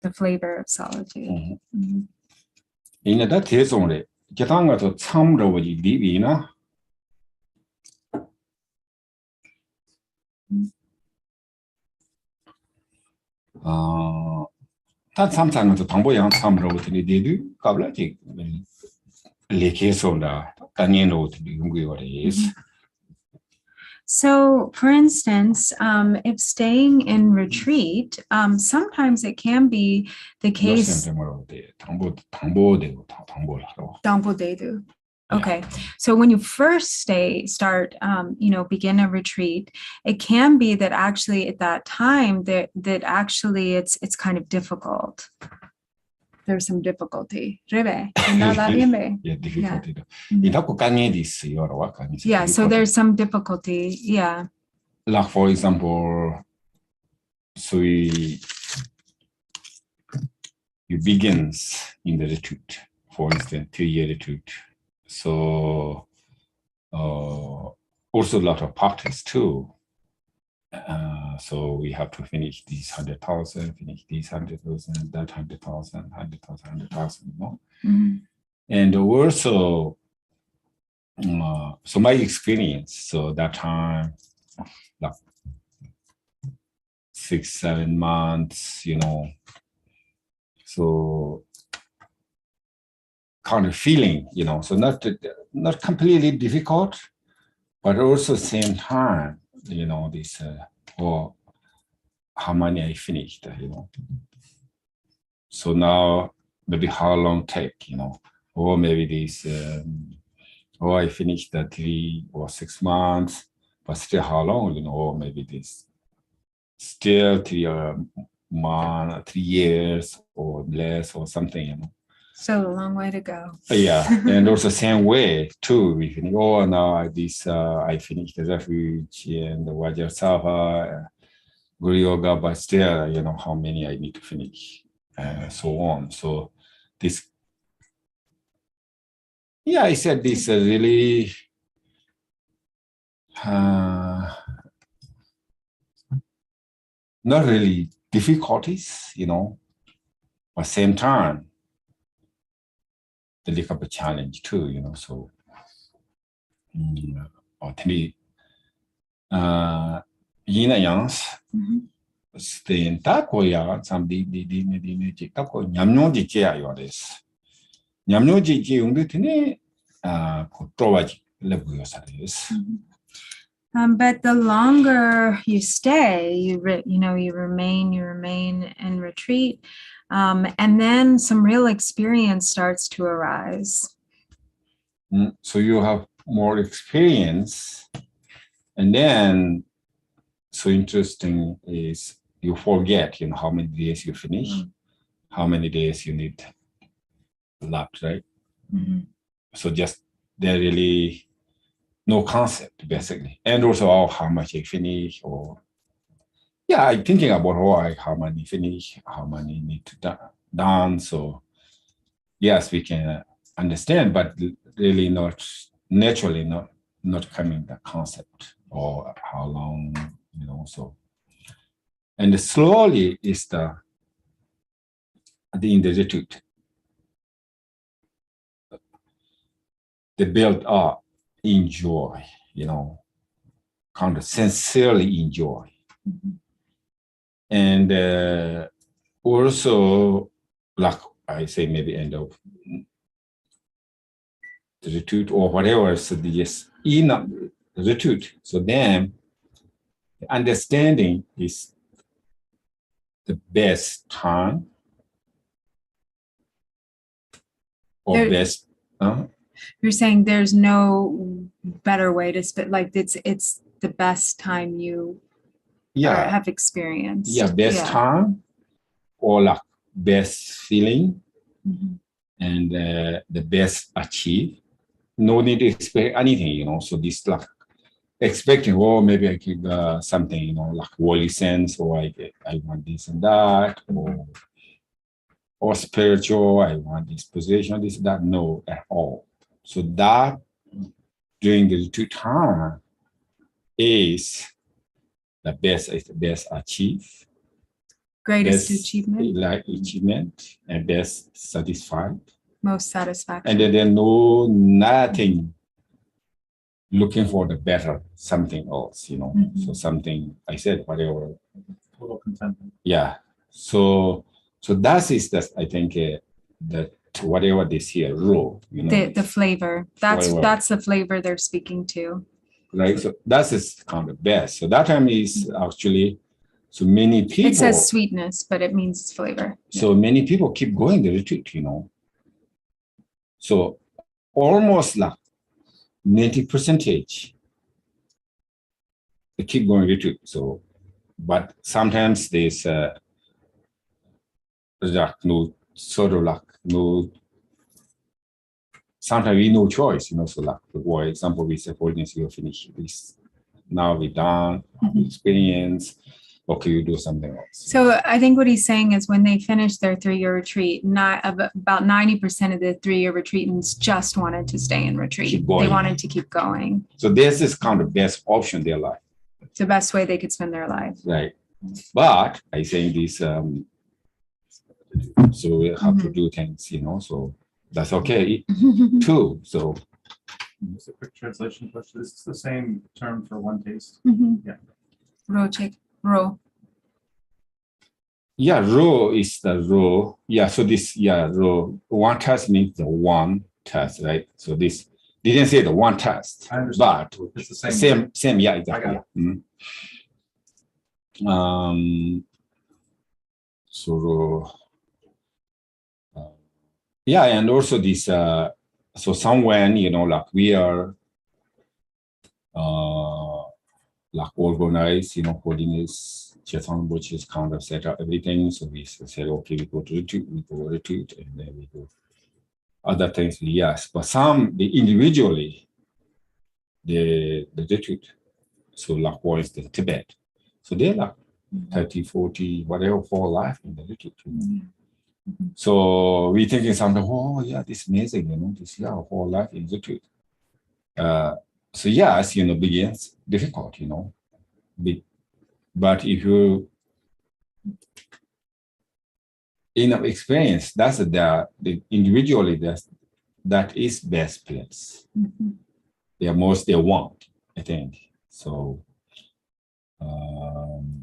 The flavor of solitude. In that case only, Katanga to Tamra would be na. That sometimes the Tambo young Tamra would do, Kablatic, Lake on the Canyon to be what it is. So, for instance, if staying in retreat, sometimes it can be the case. Okay, so when you first begin a retreat, it can be that actually at that time that actually it's kind of difficult. There's some difficulty. Yeah, difficulty. Yeah, so there's some difficulty. Yeah. Like for example, so you begins in the retreat, for instance, 2-year retreat. So also a lot of practice too. So we have to finish these 100,000, finish these 100,000, that 100,000, 100,000, 100,000, you know. And also, so my experience, so that time, like 6-7 months, you know, so kind of feeling, you know, so not completely difficult, but also same time, you know, this or how many I finished, you know. So now maybe how long take, you know, or maybe this, or I finished 3 or 6 months, but still how long, you know, or maybe this still 3 years or less or something, you know. So a long way to go. Yeah, and also same way too. We think, oh, now I finished the refuge and the Vajrasattva, Guru Yoga, but still, you know, how many I need to finish, so on. So this, yeah, I said this really not really difficulties, you know, but same time, the little bit challenge too, you know. So, or to me, yin and yangs, stay in takoya, some di tako, nyamno di chia yodes. Nyamno di chia unditine, kotowaji, lebu yosaris. But the longer you stay, you remain in retreat, and then some real experience starts to arise. So you have more experience, and then so interesting is you forget, you know, how many days you finish, how many days you need left, right? So just there really no concept basically, and also how much you finish, or I'm thinking about how many finish, how many need to done. So yes, we can understand, but really not naturally not coming the concept or how long, you know. So and slowly is in the retreat they build up enjoy, you know, kind of sincerely enjoy. And also, like I say, maybe end of the retreat or whatever, so just in the retreat. So then the understanding is the best time or best. You're saying there's no better way to spend, like it's the best time you have experienced. Yeah, best time or like best feeling and the best achieve. No need to expect anything, you know. So this like expecting, oh, maybe I could something, you know, like worldly sense, or I want this and that, or spiritual, I want this position, this, that, no, at all. So that during the 2 time is the best achieve. Greatest best achievement, like achievement and best satisfied. most satisfaction. And then they know nothing looking for the better, something else, you know. Mhm. So something I said, whatever. Total contentment. Yeah. So that is that I think that whatever this here rule, you know. The flavor. That's Flavor. that's the flavor they're speaking to. Right. So that is kind of best. So that time is actually so many people. It says sweetness, but it means flavor. So many people keep going the retreat, you know. So almost like 90% they keep going retreat. So, but sometimes there's like no sort of like no. Sometimes we no choice, you know. So like for example, we say, for instance, you finish this. Now we done experience. Okay, you do something else. So I think what he's saying is when they finished their 3-year retreat, not about 90% of the 3-year retreatants just wanted to stay in retreat. Keep going. They wanted to keep going. So this is kind of best option in their life. It's the best way they could spend their life. Right. But I think this so we have to do things, you know, so that's okay too. So Just a quick translation question. This is the same term for one taste. Yeah. Raw check. Raw. yeah, row is the row. Yeah, so this row. One test means the one test, right? So this didn't say the one test, I understand. but It's the same. same, yeah, I exactly. got So yeah, and also this so somewhere, you know, like we are like organized, you know, holiness, Chetan, which is kind of set up everything. So we said, okay, we go to retreat, and then we go other things, yes. But some individually, the retreat. So likewise the Tibet. So they're like 30, 40, whatever whole life in the retreat. So we thinking something, oh yeah, this is amazing, you know, this whole life in retreat. So yes, you know, begins difficult, you know. But if you enough experience, that's the individually that is best place. They are most they want, I think. So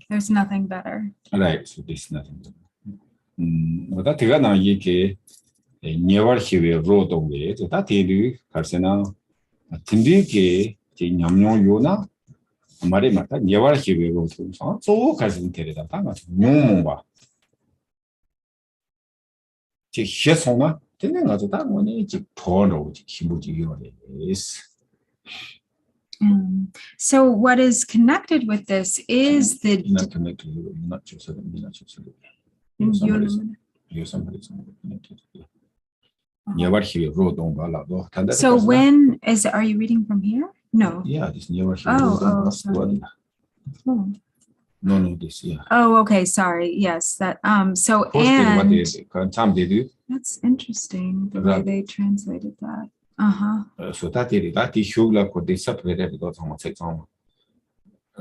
There's nothing better. right, so this is nothing. That tigana yike never have wrote away. So that is Karsena Tindiki Nyamyon Yona Marimata never have wrote. So Karsin Teresa Nyumba. Chesona, telling us that one is Polo Chibuji is. So what is connected with this is the Not connected, not just you're somebody connected. Never hear road on Balado. So when is are you reading from here? No. Yeah, this never hear Oh, sorry. Oh. No, this, yeah. Oh, okay, sorry. Yes, that so What and is time they do? that's interesting the way they translated that. So that is Hugla could they separated because how much exam.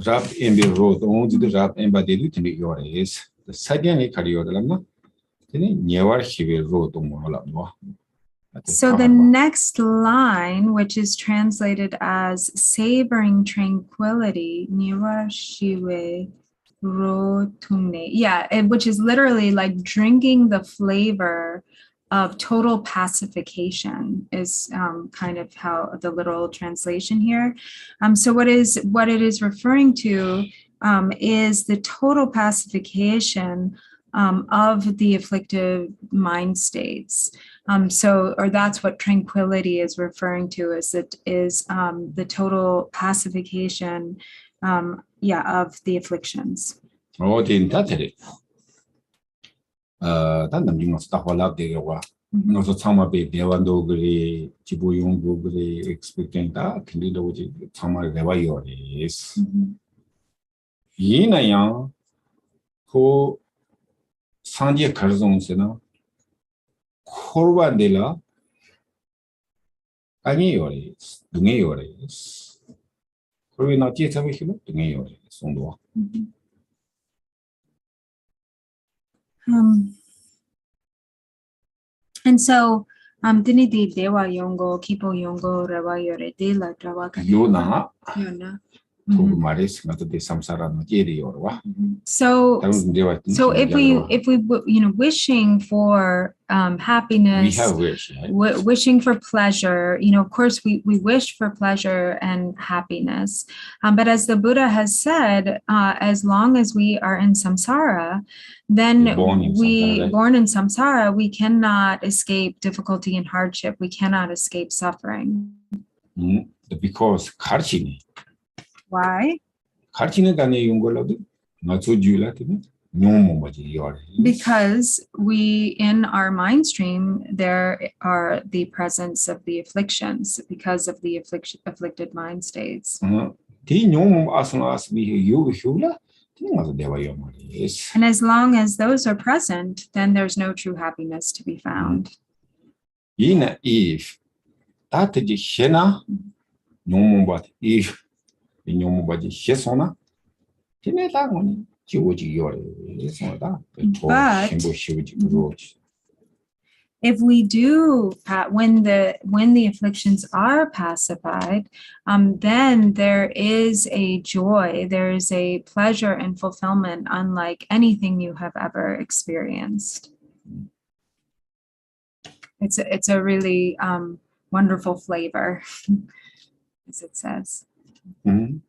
Rap in the road on the rap and by the written your is the second career lama. Then never hear road on Mola. So the next line, which is translated as Savoring Tranquility, Niwa Shiwe Rotumne. Yeah, which is literally like drinking the flavor of total pacification is kind of how the literal translation here. So what it is referring to is the total pacification of the afflictive mind states. Or that's what tranquility is referring to, is the total pacification, of the afflictions. Oh, didn't that it? You must stop all up there. No, so some of it, they want to agree, Chibuyung Google expecting that, can you do some of the is. Yin and Yang, who Sandia Karzon Sena, Corvandela, Aniores, Duniores. Corvin not yet a week, Duniores, on the And so, dinidi dewa yongo, kipo yongo, rawa yore de la drawa Yona, Yona. to Maris, not the samsara no jedi or what. So if we wishing for happiness, we have wish, right? Wishing for pleasure, of course we wish for pleasure and happiness, but as the Buddha has said, as long as we are in samsara, then born in samsara, we cannot escape difficulty and hardship. We cannot escape suffering. Because karchini. Why? Because in our mind stream, there are the presence of the afflictions because of the afflicted mind states. And as long as those are present, then there's no true happiness to be found. If that is Shena, if but if we do, when the afflictions are pacified, then there is a joy, there is a pleasure and fulfillment unlike anything you have ever experienced. It's a really wonderful flavor, as it says. In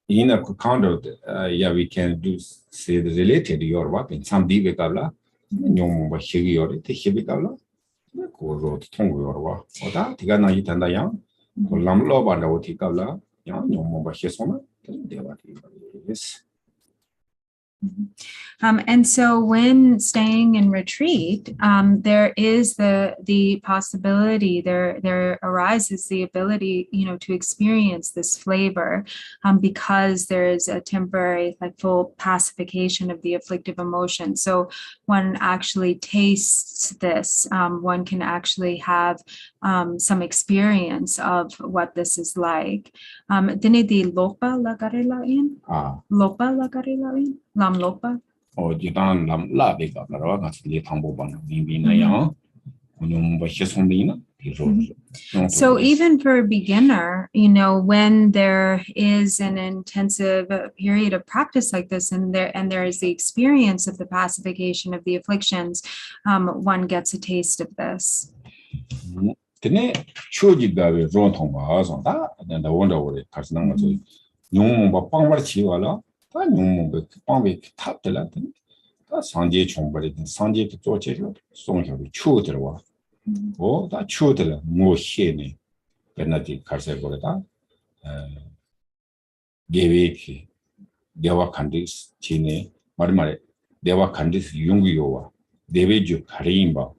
a kind of, we can do say the related your work in some divekabla, Nyomba Shigiori, the Shibikabla, wrote Tongo or what, or that, Tigana Yitanda Yang, or Lamlo Bandawotikabla, Nyomba Shesona, yes. And so when staying in retreat, there is the possibility, there arises the ability, to experience this flavor, because there is a temporary, full pacification of the afflictive emotion. So one actually tastes this, one can actually have some experience of what this is like. Dinidi lopa lagarelain? Lopa lagarelain? Lam lopa? Oh, Jidan Lam La Bega, the Tamboban, Bina, So even for a beginner, when there is an intensive period of practice like this, and there is the experience of the pacification of the afflictions, one gets a taste of this. Then Chujiga Ron Tonga, and the wonder what it has now. No Pangmarchiwala, Pangwick tapped the Latin. That's Sanjay Chombari, Sanjay to torture, so you have children. Oh, that children, more shady, Benati Carsegoreta, Gaviki, Deva Candis, Chine, Marmare, Deva Candis, Yungioa, Deveju Karimba.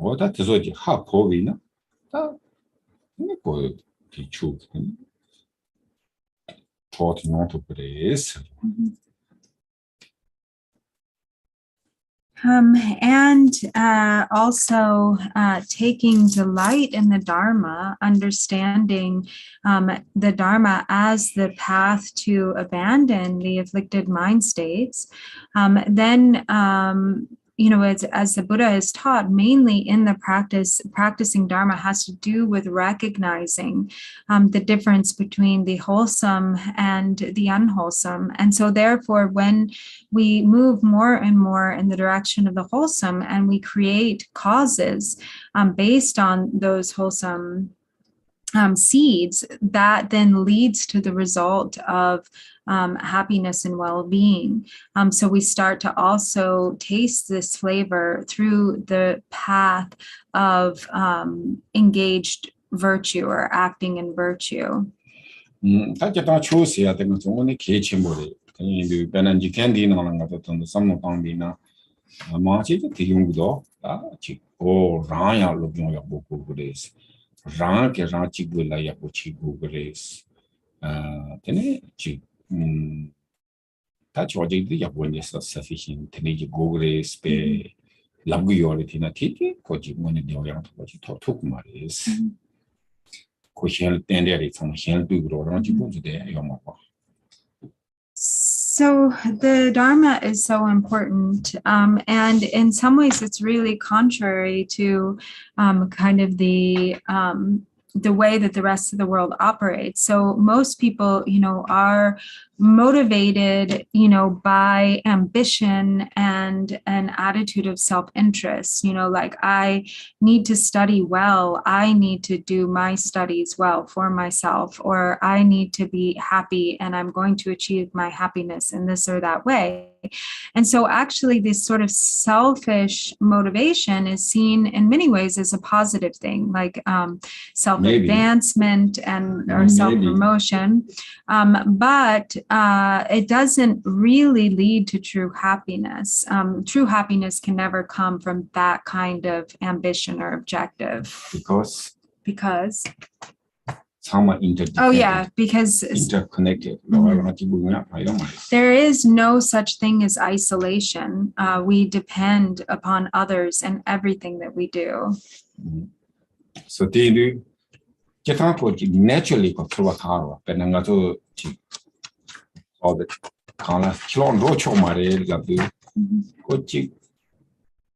Oh, that is what you have, Povina. That you choose. Taught not to praise. And also taking delight in the Dharma, understanding the Dharma as the path to abandon the afflicted mind states, then as the Buddha has taught, mainly in the practicing Dharma has to do with recognizing the difference between the wholesome and the unwholesome. And so therefore, when we move more and more in the direction of the wholesome and we create causes based on those wholesome seeds, that then leads to the result of happiness and well-being. So we start to also taste this flavor through the path of engaged virtue or acting in virtue. Rank Ranchigula Yapuchi Googles. Touch what they do when is sufficient to make Google spare Laguyority Titi, Koji money the Orient, what you took Maris. So the Dharma is so important, and in some ways it's really contrary to kind of the way that the rest of the world operates. So most people, are motivated, by ambition and an attitude of self-interest, like I need to study well, I need to do my studies well for myself, or I need to be happy and I'm going to achieve my happiness in this or that way. And so actually this sort of selfish motivation is seen in many ways as a positive thing, like self-advancement or self-promotion. But it doesn't really lead to true happiness. True happiness can never come from that kind of ambition or objective. Because because interconnected. There is no such thing as isolation. We depend upon others in everything that we do. So they do naturally all the kilon rocho mare gabu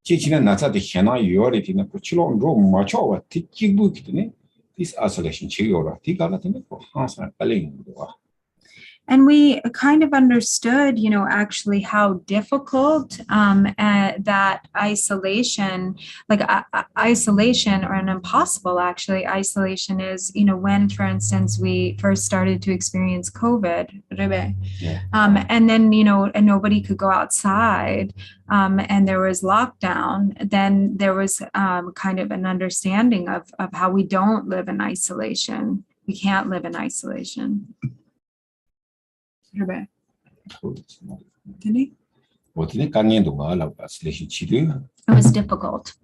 chichina nasa de hena yority na chilon ro macho wa tikibu kitne this isolation chigora tikala tene ko hansa paling do. And we kind of understood, actually how difficult that isolation, like isolation, or an impossible actually isolation is, when, for instance, we first started to experience COVID, and then, and nobody could go outside, and there was lockdown, then there was kind of an understanding of how we don't live in isolation. We can't live in isolation. Did he? It was difficult.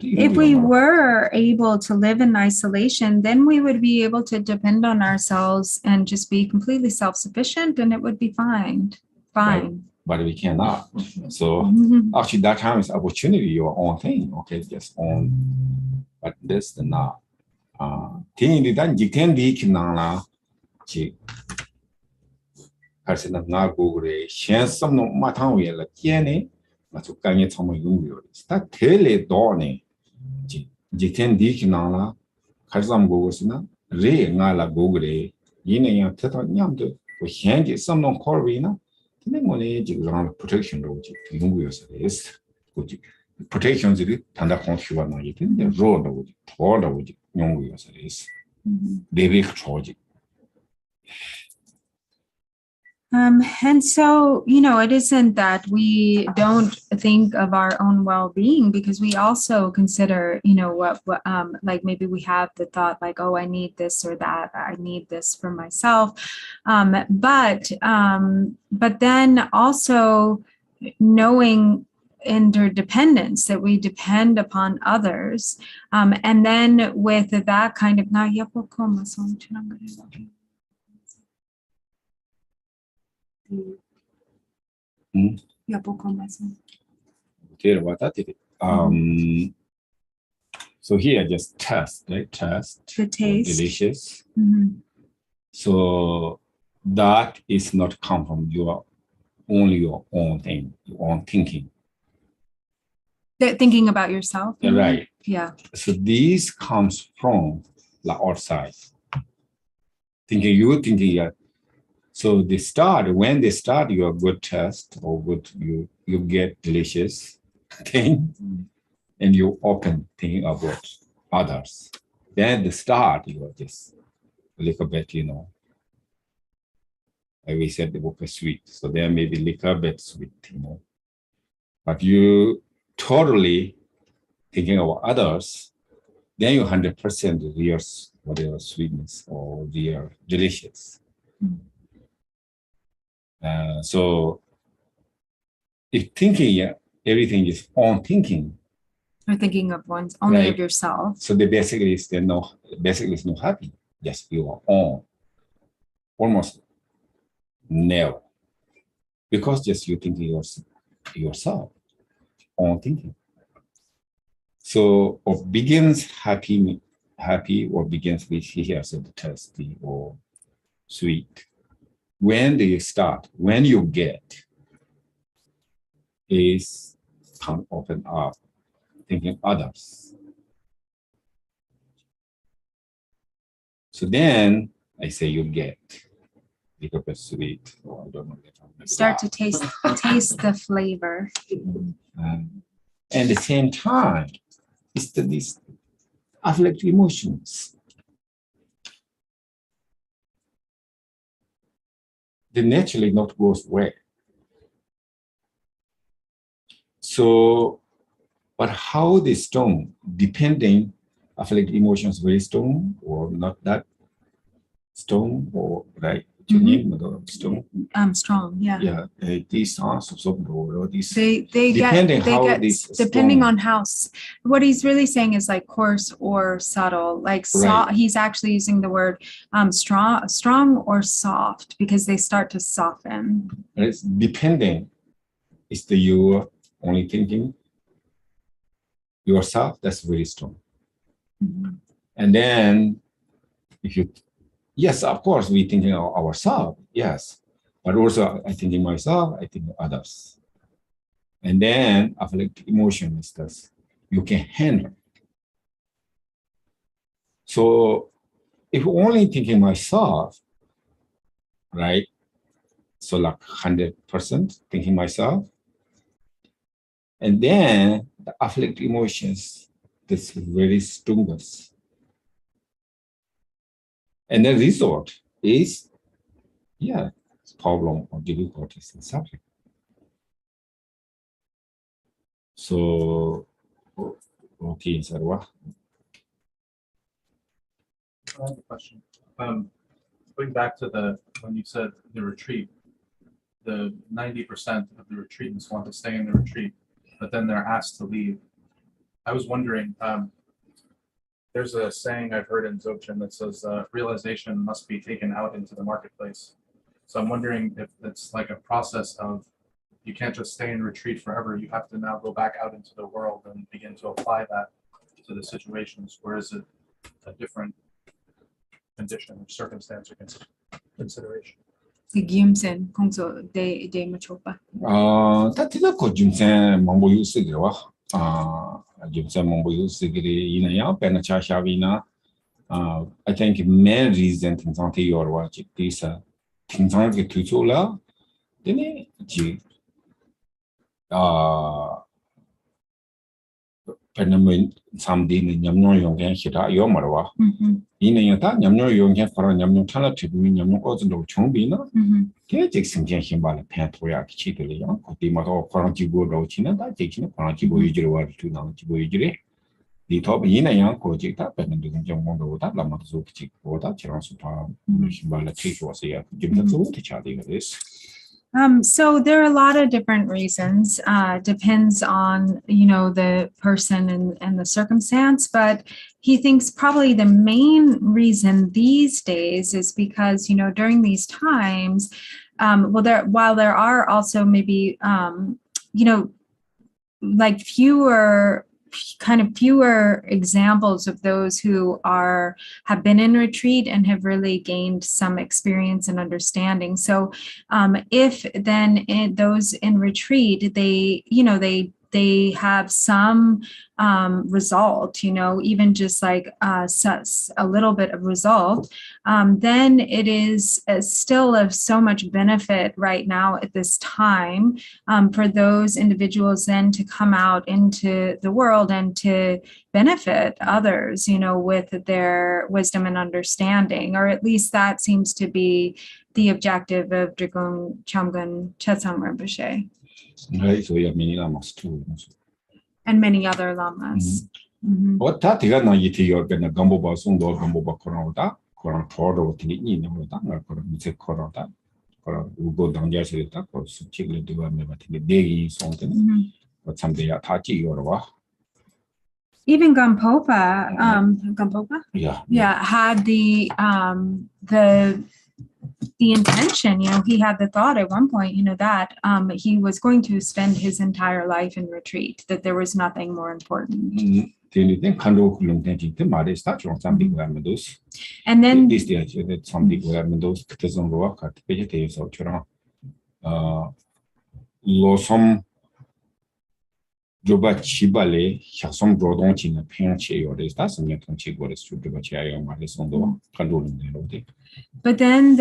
If we were able to live in isolation, then we would be able to depend on ourselves and just be completely self-sufficient, and it would be fine. Right. But we cannot. So actually that time is opportunity, your own thing, okay, just own. But this the not. Thing that you can be kinala person of not go chance some no matang we la tiene, but to can get some young. Start tele dawning. Jiken di kinala, Karzam Gogosina, Re Nala Gogre, Yin and Teta Yamdo, or Handy some non corvina. Protection road is protection tanda consumer the road order with young is baby charge. And so, it isn't that we don't think of our own well-being, because we also consider, what like maybe we have the thought like, oh, I need this or that, I need this for myself. But then also knowing interdependence, that we depend upon others. And then with that kind of So here just test, right? Test the taste. Delicious. So that is not come from only your own thing, your own thinking. Thinking about yourself. Right. Yeah. So this comes from the outside. Thinking. So when they start your good test or good, you get delicious thing, and you open thinking about others. Then the start, you are just a little bit, like we said, the book is sweet. So there may be a little bit sweet, But you totally thinking about others, then you 100% real whatever sweetness or real delicious. So if thinking, everything is on thinking. Or thinking of only right. of yourself. So the basically is no happy. Just you are on. Almost never. Because just you thinking yourself. yourself on thinking. So, or begins happy, or begins with here, so thirsty or sweet. When do you start? When you get is tongue open up, thinking others. So then I say you get little bit sweet, or I don't know. Start to taste the flavor. And at the same time, it's these affect emotions. They naturally not goes away. So, but how they strong, depending, affect emotions very strong or not that strong, or right? Strong. Strong, yeah. Yeah, these are or these. They depending get, how they get this depending strong. on how. What he's really saying is like coarse or subtle. Like Right. he's actually using the word strong or soft, because they start to soften. It's depending. Is the you only thinking yourself? That's very strong. Mhm. And then, if you, yes, of course, we thinking of ourselves, yes, but also I thinking myself, I think others. And then affect emotion is this, you can handle. So if only thinking myself, right? So like 100% thinking myself, and then the affect emotions, this very strongest. And the result is, yeah, problem or difficulties in suffering. So, okay, Sarwa. I have a question. Going back to when you said the retreat, the 90% of the retreatants want to stay in the retreat, but then they're asked to leave. I was wondering, there's a saying I've heard in Dzogchen that says realization must be taken out into the marketplace. So I'm wondering if it's like a process of, you can't just stay in retreat forever. You have to now go back out into the world and begin to apply that to the situations, or is it a different condition or circumstance or consideration? Gyumsen kongso de machopa. Tatila ko jumsen mambo yusigwa. Jumsen mambo yusigri inaya pena chashavina. I think main reason things on the your watch this things on the tutola. Then phenomenon someday nyamno yonggen hita yomarwa. Inayata nyamno yonggen for nyamno tala to me nyamno ozo chombina. Take some himbala pantoya chitili young, Kotimato, Koranchibo Rochina, that takes in a Koranchibo usually to Nanchibo usually. The top in a young project up and doing Jamondo, that Lamazo chick or that Chiransupa, Himbala chick was here. Give them to each other this. So there are a lot of different reasons. Depends on, the person and the circumstance, but he thinks probably the main reason these days is because, during these times, while there are also maybe, like fewer examples of those who have been in retreat and have really gained some experience and understanding. So if then those in retreat, they have some result, even just like a little bit of result, then it is still of so much benefit right now at this time for those individuals then to come out into the world and to benefit others, with their wisdom and understanding, or at least that seems to be the objective of Drikung Chamgun Chetsang Rinpoche. Right, so you have many lamas too. And many other lamas. What that you know, you're going to gumbo basung or gumbo bakorota, Koran Toro, Tini, or Mr. Korota, or who go down there to the top or chicken do a day something, but someday a tachi or what. Even Gampopa, Yeah, had the the intention, he had the thought at one point, that he was going to spend his entire life in retreat, that there was nothing more important. Then kandu hulumten jinte mare sta chong sambi gamendos. And then This day that sambi gamendos kitazon roa kat pejete so chora. Losom joba chibale chasom rodon china penche yore sta samya tonchi gore su joba chayo mare sondo kandu hulumten. But then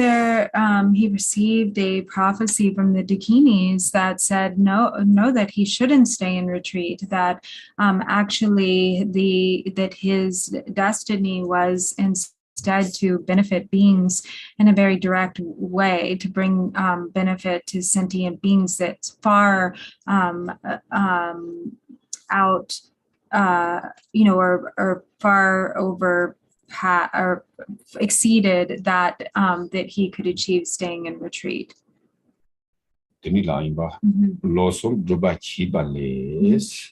he received a prophecy from the Dakinis that said no, that he shouldn't stay in retreat. That actually that his destiny was instead to benefit beings in a very direct way, to bring benefit to sentient beings that's far out, or far over. Or exceeded that he could achieve staying in retreat.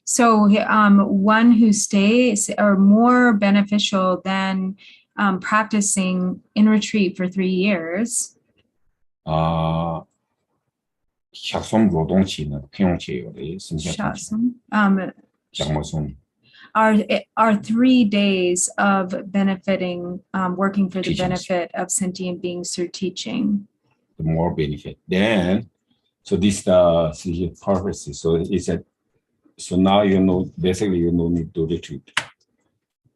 So one who stays are more beneficial than practicing in retreat for 3 years. Are 3 days of benefiting, working for the benefit of sentient beings through teaching. The more benefit. Then, so this the purpose. So it's so now basically you don't need to retreat.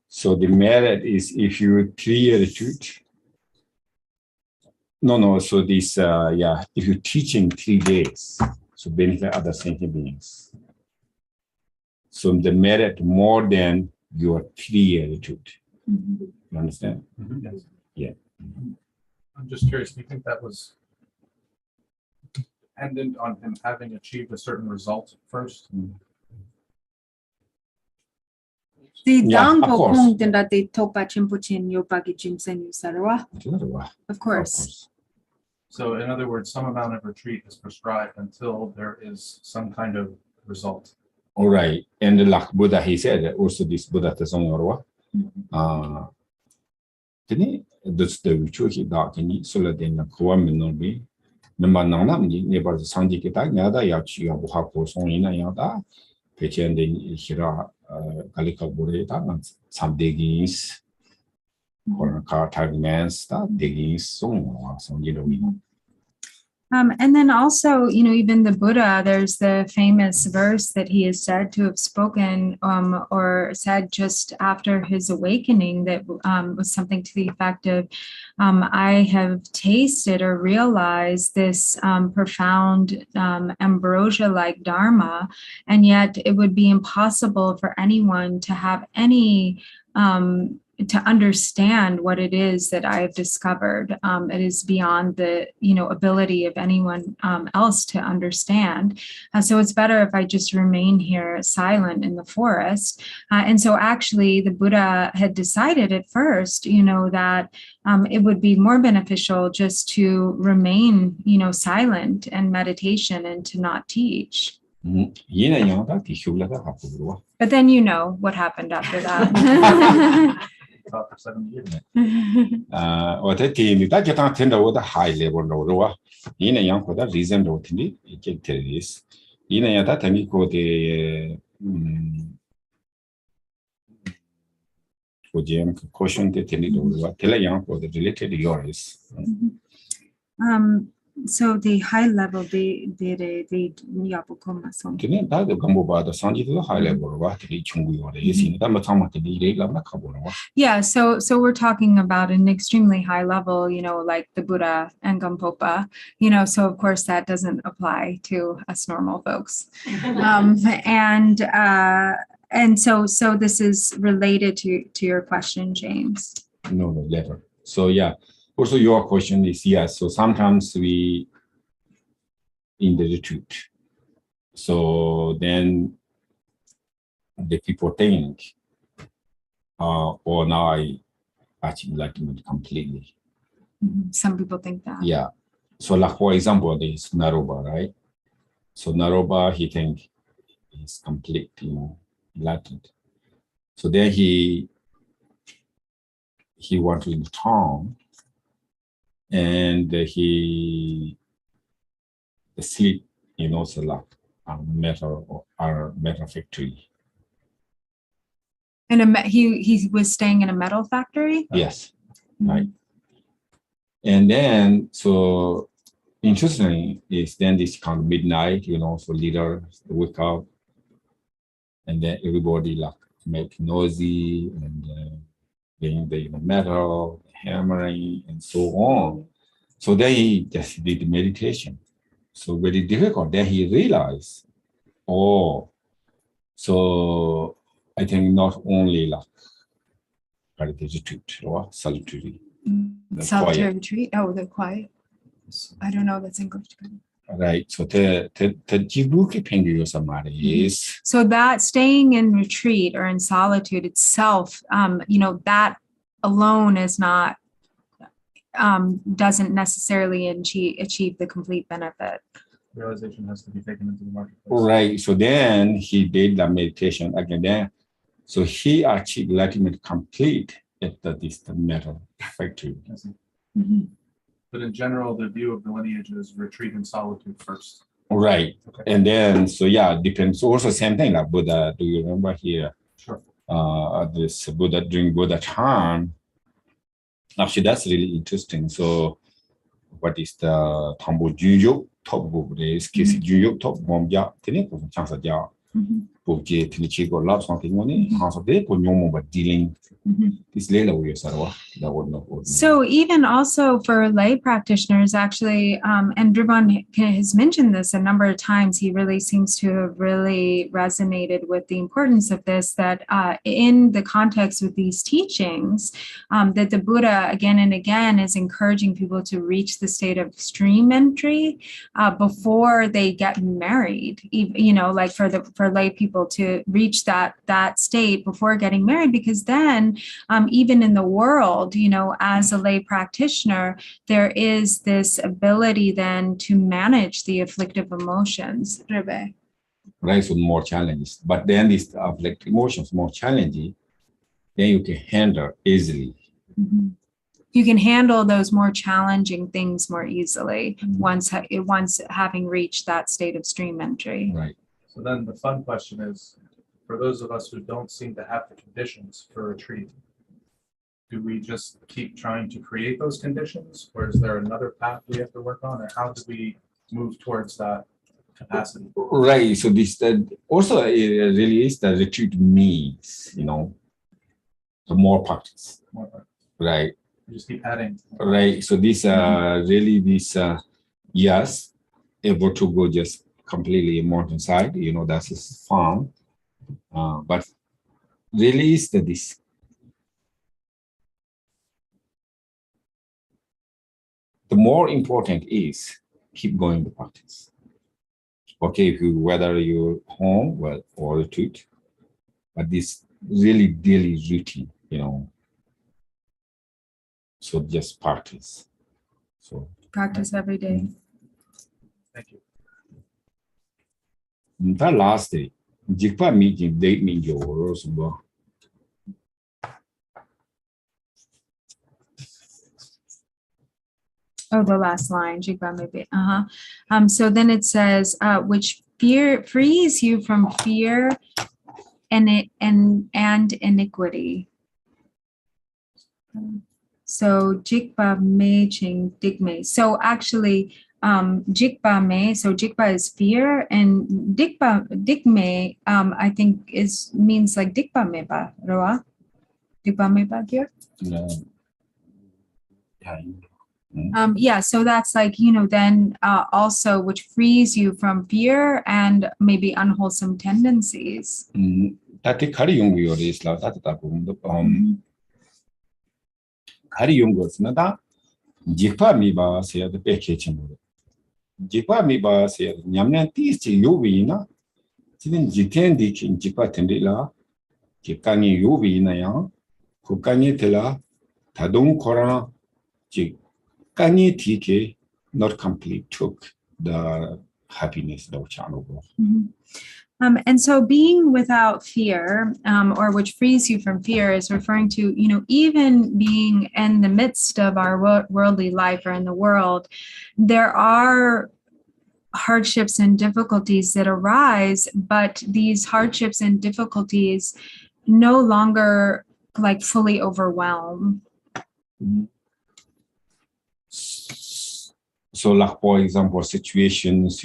So the merit is if you 3-year retreat. No. So this if you're teaching 3 days, so benefit other sentient beings. So the merit more than your 3-year retreat. You understand? Yes. Yeah. I'm just curious, do you think that was dependent on him having achieved a certain result first? Of course. Of course. So in other words, some amount of retreat is prescribed until there is some kind of result. All right. And like Buddha, he said also this Buddha Tazonyorwa. That's the truth that can solo then a coaminobi. Member Nana, neighbor the Sandy Kita, Yada Yachi, Abuhako, Sonina Yada, Pechen de Hira, Kalika Bureta, some diggings, or car tag man start digging song or some And then also, even the Buddha, there's the famous verse that he is said to have spoken or said just after his awakening that was something to the effect of, I have tasted or realized this profound ambrosia-like Dharma, and yet it would be impossible for anyone to have any to understand what it is that I have discovered. It is beyond the ability of anyone else to understand. So it's better if I just remain here silent in the forest. And so actually the Buddha had decided at first, that it would be more beneficial just to remain, silent and meditation and to not teach. But then what happened after that. Taught for 7 years. What I think that you can't tend over the high level lower. In a young for that reason, don't you can tell this. In a that and you go the caution the tell a young for the related yours. So the high level, they that the gumbo bar the Sanji to the high level, what the chungu or the easy, yeah, so we're talking about an extremely high level, like the Buddha and Gampopa, so of course that doesn't apply to us normal folks. And so this is related to your question, James. No, later. So yeah. Also, your question is yes. So sometimes we in the retreat. So then the people think, now I achieve enlightenment completely. Some people think that. Yeah. So like for example, there's Naroba, right? So Naroba, he think he's complete, enlightened. So then he went to the town. and he sleep in also like a metal or metal factory. And he was staying in a metal factory? Yes, right. And then, so interesting is then this kind of midnight, so leader wake up, and then everybody like make noisy and playing the metal, hammering, and so on. So then he just did meditation. So very difficult. Then he realized, so I think not only like retreat or solitary. Solitary retreat. Oh, the quiet. I don't know. That's English. Right. So the is so that staying in retreat or in solitude itself, that alone is not doesn't necessarily achieve the complete benefit. Realization has to be taken into the marketplace. Right. So then he did the meditation again. Then, so he achieved ultimate complete at this metal factory. But in general, the view of the lineage is retreat in solitude first. Right. Okay. And then, so yeah, depends. Also, same thing like Buddha. Do you remember here? Sure. This Buddha during Buddha time. Actually, that's really interesting. So, what is the Tambo Junyo top book? Is Kisi Junyo top bomb? Yeah, Tiniko, chance of ya. Bookje, Tinichigo, love something money. House of day, Ponyomo, but dealing. This later we are that would not. So even also for lay practitioners, actually, and Dribon has mentioned this a number of times, he really seems to have really resonated with the importance of this, that in the context with these teachings, that the Buddha again and again is encouraging people to reach the state of stream entry before they get married, like for lay people to reach that state before getting married, because then even in the world, as a lay practitioner, there is this ability then to manage the afflictive emotions. Rebe. Right, so more challenges. But then these afflictive emotions more challenging, then you can handle easily. You can handle those more challenging things more easily once having reached that state of stream entry. Right. So then the fun question is, for those of us who don't seem to have the conditions for retreat, do we just keep trying to create those conditions, or is there another path we have to work on, or how do we move towards that capacity? Right. So this also really is the retreat means, the more practice. More practice. Right. We just keep adding. Right. So this really this yes, able to go just completely mountainside, that's fun. But really is this. The more important is keep going to practice. Okay, whether you're home or retreat, but this really daily routine, So just practice. So practice every day. Thank you. The last day, Jikpa meeting date means yours. Oh, the last line, Jigba maybe. So then it says, which frees you from fear and iniquity. So Jigba me ching digme. So actually, Jigba me. So Jigba is fear, and digme. I think means like Digba meba, roa. Digba meba here. Yeah. So that's like, then also which frees you from fear and maybe unwholesome tendencies. Kari yungus nada jikpa miba se the pekechimur. Jikpa miba se nyamnan tisti yuvina. Tidin jiten dikin jikpa tendila. Jikani yuvina yang. Kukani tela. Tadung kora. Jikani tike not complete took the happiness of channel. And so being without fear, or which frees you from fear, is referring to, even being in the midst of our worldly life or in the world, there are hardships and difficulties that arise, but these hardships and difficulties no longer like fully overwhelm. So like, for example, situations,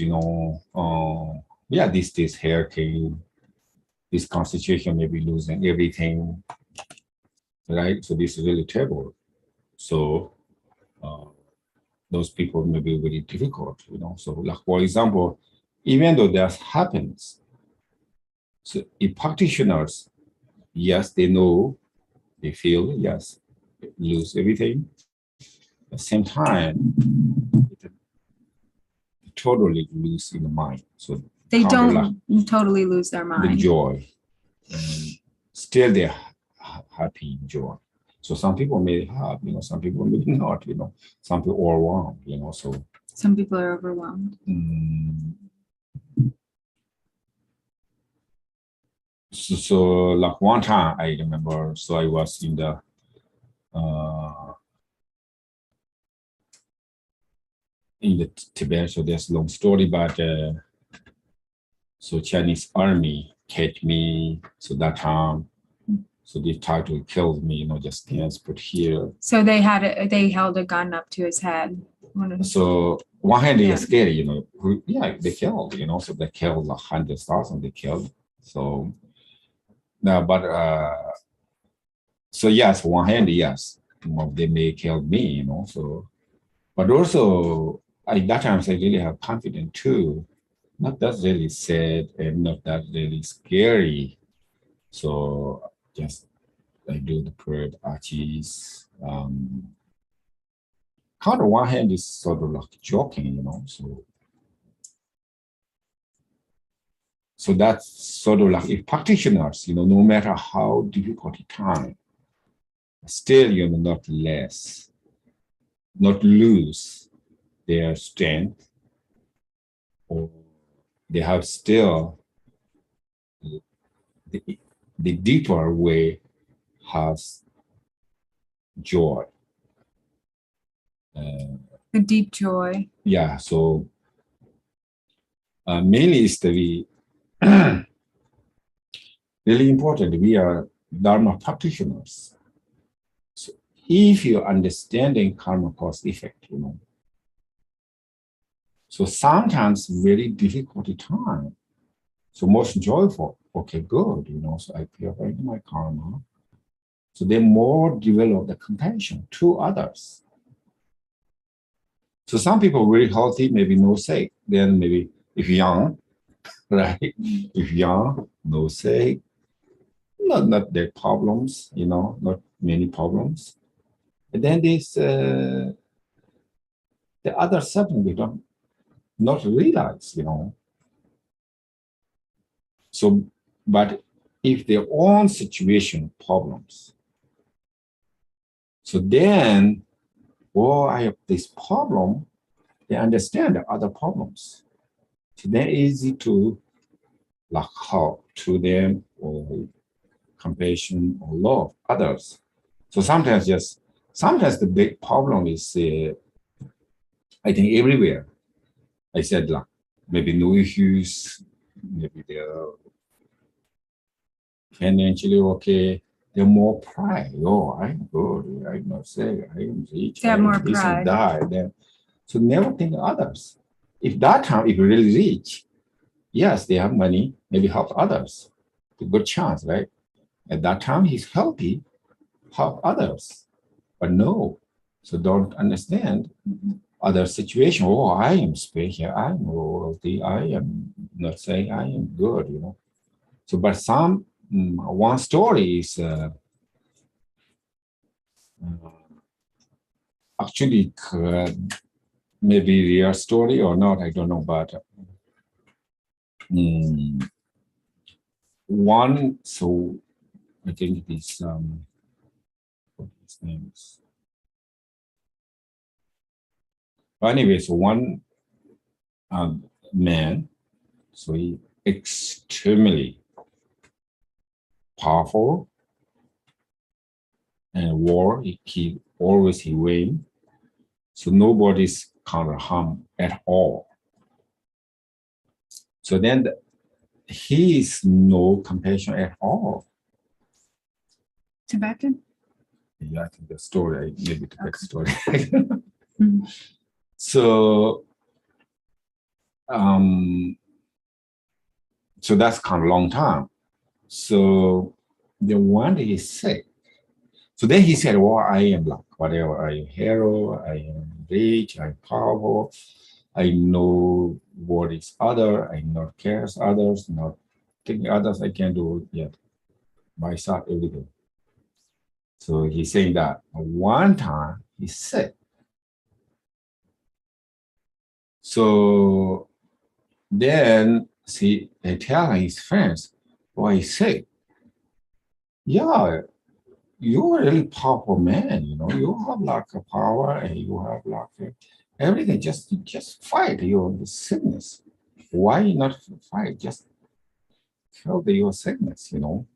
these days hurricane, this constitution may be losing everything, right? So this is really terrible. So those people may be very difficult, So like, for example, even though that happens, so if practitioners, yes, they know, they feel, yes, lose everything. At the same time, it totally lose in the mind. So They kind of don't totally lose their the mind. joy, and still they're happy, joy. So some people may have, some people may not, some people overwhelmed, so. Some people are overwhelmed. So like one time I remember, so I was in the Tibet, so there's a long story, but so Chinese army catch me, so that time, so they tried to kill me, just hands put here. So they held a gun up to his head. So one hand is scary, they killed, so they killed 100,000, they killed. So now, but so yes, one hand, yes, they may kill me, so, but also at that time I really have confidence too, not that really sad and not that really scary. So just I do the prayer, arches. Kind of one hand is sort of like joking, so that's sort of like if practitioners, no matter how difficult the time, still, not lose their strength, or they have still the deeper way has joy. A deep joy. Yeah, so mainly is the really important. We are Dharma practitioners. So if you're understanding karma cause effect, so sometimes very difficult time. So most joyful, okay, good, so I purify my karma. So they more develop the compassion to others. So some people very healthy, maybe no sick. Then maybe if young, right? If young, no sick, not their problems, not many problems. And then this the other seven we don't not realize, So, but if their own situation problems, so then, I have this problem, they understand the other problems. So they're easy to like help to them or compassion or love others. So sometimes the big problem is, I think everywhere. I said like maybe no issues, maybe they're financially okay. They're more pride. Oh, I'm good. I'm not sick. I am rich. They have more this and pride. that. So never think of others. If that time, if you're really rich, yes, they have money, maybe help others. It's a good chance, right? At that time, he's healthy, help others. But no, so don't understand other situation. Oh, I am special, I'm royalty, I am not saying I am good, So, but one story is actually maybe real story or not, I don't know, but one, so I think this, what his name is. Anyway, so one man, so he extremely powerful, and war he always he win, so nobody's counter harm at all. So then he is no compassion at all. Tibetan? Yeah, I think the story, maybe the Okay. story. Mhm. So, so that's kind of long time. So the one day he's sick. So then he said, well, I am like, whatever, I am hero, I am rich, I'm powerful, I know what is other, I not cares others, not thinking others, I can do yet myself everything. So he's saying that one time he's sick. So then see, they tell his friends, why he's sick. Yeah, you're a really powerful man, you know, you have like a power and you have like everything, just fight your sickness. Why not fight? Just kill your sickness, you know.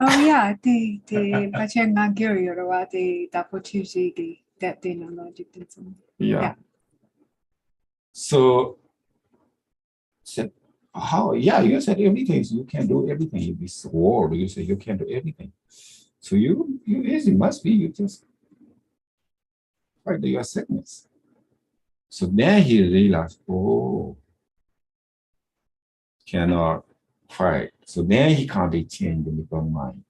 Oh yeah, the Bachenga Giri the Dapotuji that they know logic did some. Yeah. So said, how? Yeah, you said everything. You can do everything in this world. You say you can do everything. So you easy must be you just fight your sickness. So then he realized, oh, cannot fight. So then he can't change the little mind.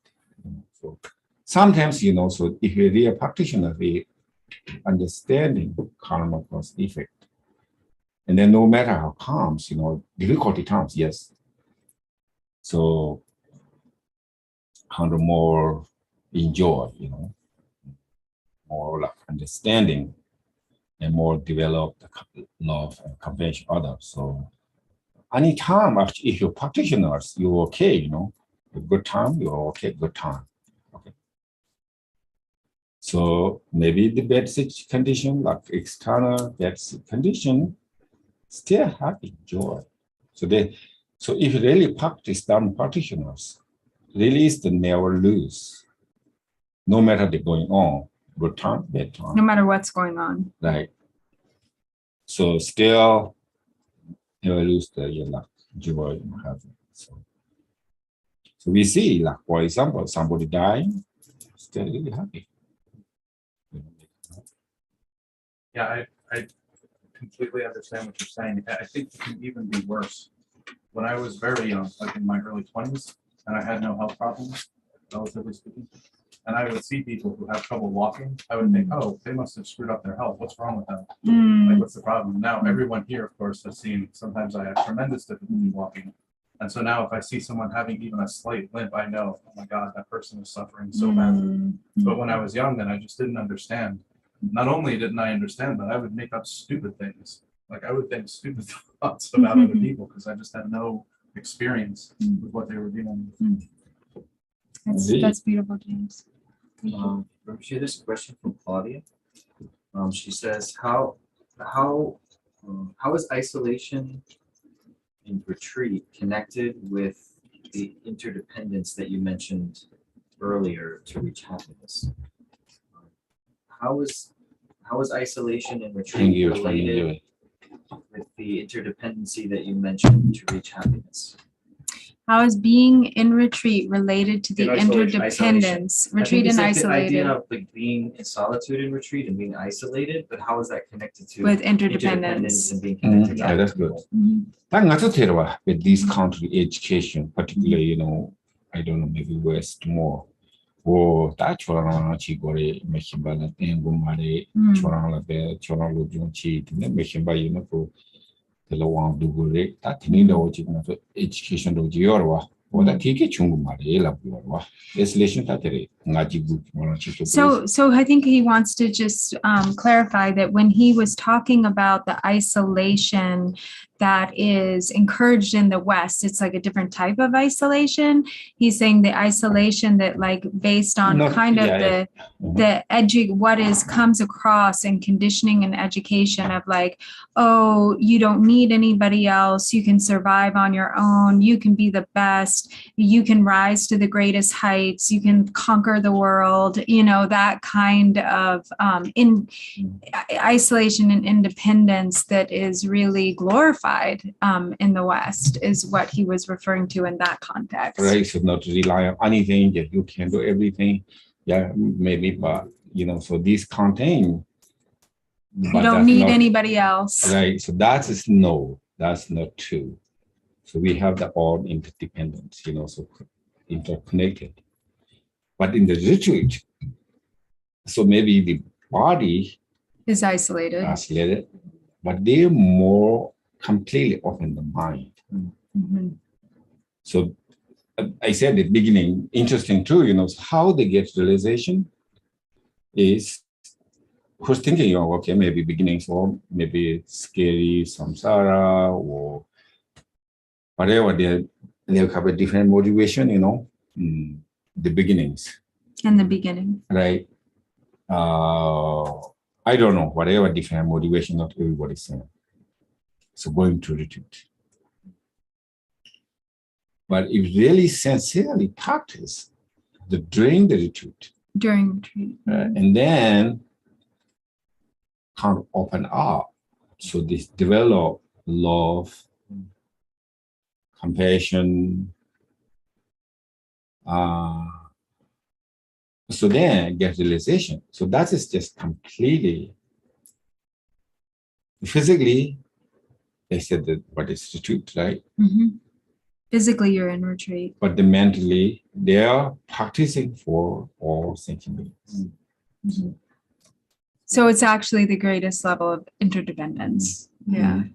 You know, so sometimes, you know, so if you're a real practitioner, we understanding karma cause effect. And then no matter how comes, you know, difficulty comes, yes. So kind of more enjoy, you know, more like understanding and more develop the love and compassion others. So anytime actually if you're practitioners, you're okay, you know, a good time, you're okay, good time. Okay. So maybe the bad condition, like external bad condition, still happy, joy. So if you really practice Dharma practitioners, really is the never lose, no matter the going on, good time, bad time. No matter what's going on. Right. So still never lose the like, joy in heaven. So we see, like for example, somebody dying, still really happy. Yeah, I completely understand what you're saying. I think it can even be worse. When I was very young, like in my early 20s, and I had no health problems, relatively speaking, and I would see people who have trouble walking, I would think, oh, they must have screwed up their health. What's wrong with them? Like, what's the problem? Now, everyone here, of course, has seen sometimes I have tremendous difficulty walking. And so now if I see someone having even a slight limp, I know, oh my God, that person is suffering so badly. But when I was young, then I just didn't understand. Not only didn't I understand, but I would make up stupid things. Like I would think stupid thoughts about other people because I just had no experience with what they were dealing with. That's beautiful, James. She has a question from Claudia. She says, how is isolation and retreat connected with the interdependence that you mentioned earlier to reach happiness? How is isolation and retreat related with the interdependency that you mentioned to reach happiness? How is being in retreat related to the interdependence? Retreat and The isolated. idea of like being in solitude and retreat and being isolated, but how is that connected to With interdependence. and being connected to Yeah, that's good. With this country education, particularly, you know, I don't know, maybe West more. Or that's what I'm going to make education So I think he wants to just clarify that when he was talking about the isolation, that is encouraged in the West. It's like a different type of isolation. He's saying the isolation that like based on No, kind of yeah, what is comes across in conditioning and education of like, oh, you don't need anybody else. You can survive on your own. You can be the best. You can rise to the greatest heights. You can conquer the world. You know, that kind of isolation and independence that is really glorified in the West is what he was referring to in that context. Right, so not to rely on anything, that you can do everything. Yeah, maybe, but you know, so these contain. You don't need anybody else. Right, so that's not true. So we have the all interdependence, you know, so interconnected. But in the retreat, so maybe the body Is isolated. But they're more completely open the mind. Mm-hmm. So I said at the beginning, interesting too, you know, how they get realization is who's thinking, oh, okay, maybe beginnings or maybe scary, samsara or whatever, they'll have a different motivation, you know, the beginnings. In the beginning. Right. I don't know, whatever different motivation, not everybody's saying. So going to retreat. But if really sincerely practice during the retreat, and then kind of open up, so this develop love, compassion, so then get realization. So that is just completely physically. They said that what is retreat, right? Mm-hmm. Physically, you're in retreat. But mentally, they are practicing for all thinking beings. Mm-hmm. So it's actually the greatest level of interdependence. Mm-hmm.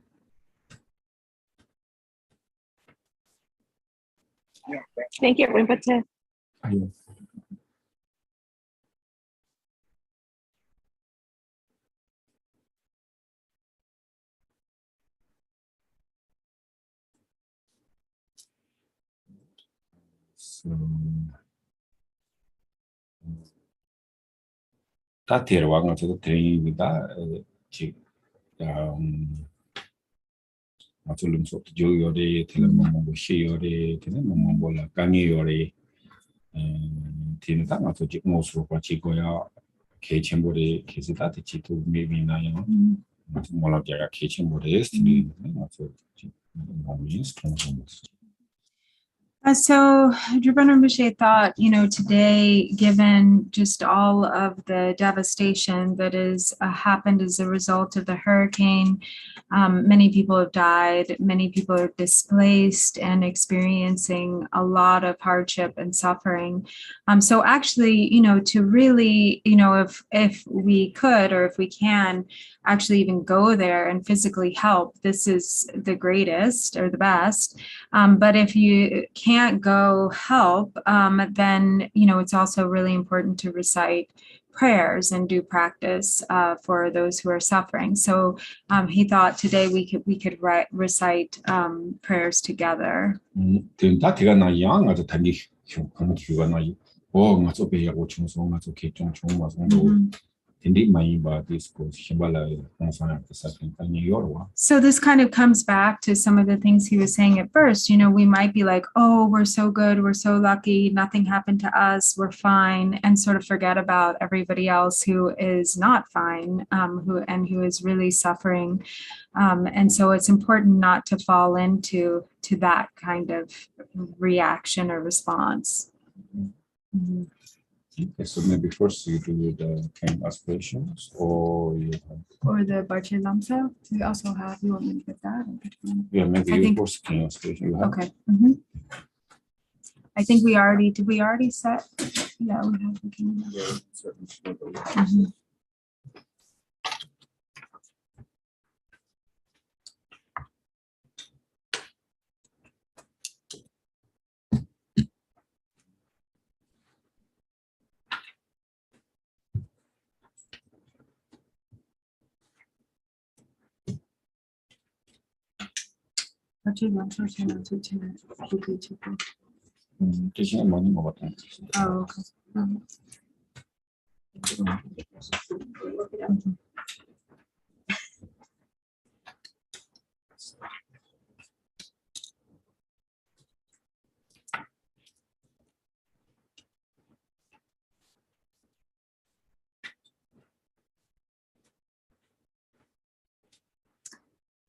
Yeah. Thank you, Rinpoche. Ta terwa nga tsu training da chi nga tsu lum so jo yore tele mo shi yore tele mo la kangi yore tin ta nga tsu ji mo su kwa chi ko ya ke chen bo de ke si ta chi tu me bi na ya mo la ja ke chen bo de sti nga tsu mo ji strong. So Drupal Rinpoche thought, you know, today, given just all of the devastation that has happened as a result of the hurricane, many people have died, many people are displaced and experiencing a lot of hardship and suffering. So actually, you know, to really, you know, if we could, or if we can actually even go there and physically help, this is the greatest or the best. But if you can't go help, then, you know, it's also really important to recite prayers and do practice for those who are suffering. So he thought today we could recite prayers together. So this kind of comes back to some of the things he was saying at first. You know, we might be like, oh, we're so good, we're so lucky, nothing happened to us, we're fine, and sort of forget about everybody else who is not fine, who is really suffering. And so it's important not to fall into that kind of reaction or response. Mm-hmm. Okay, so maybe first you do the 10 aspirations, or you have... Or the Barche Lamsa. We also have, you want me to get that? Yeah, maybe you first 10 aspirations. Okay. Mm-hmm. I think did we already set? Yeah, we have. Mm-hmm. 대신에 많이 먹었던 거. Oh, okay.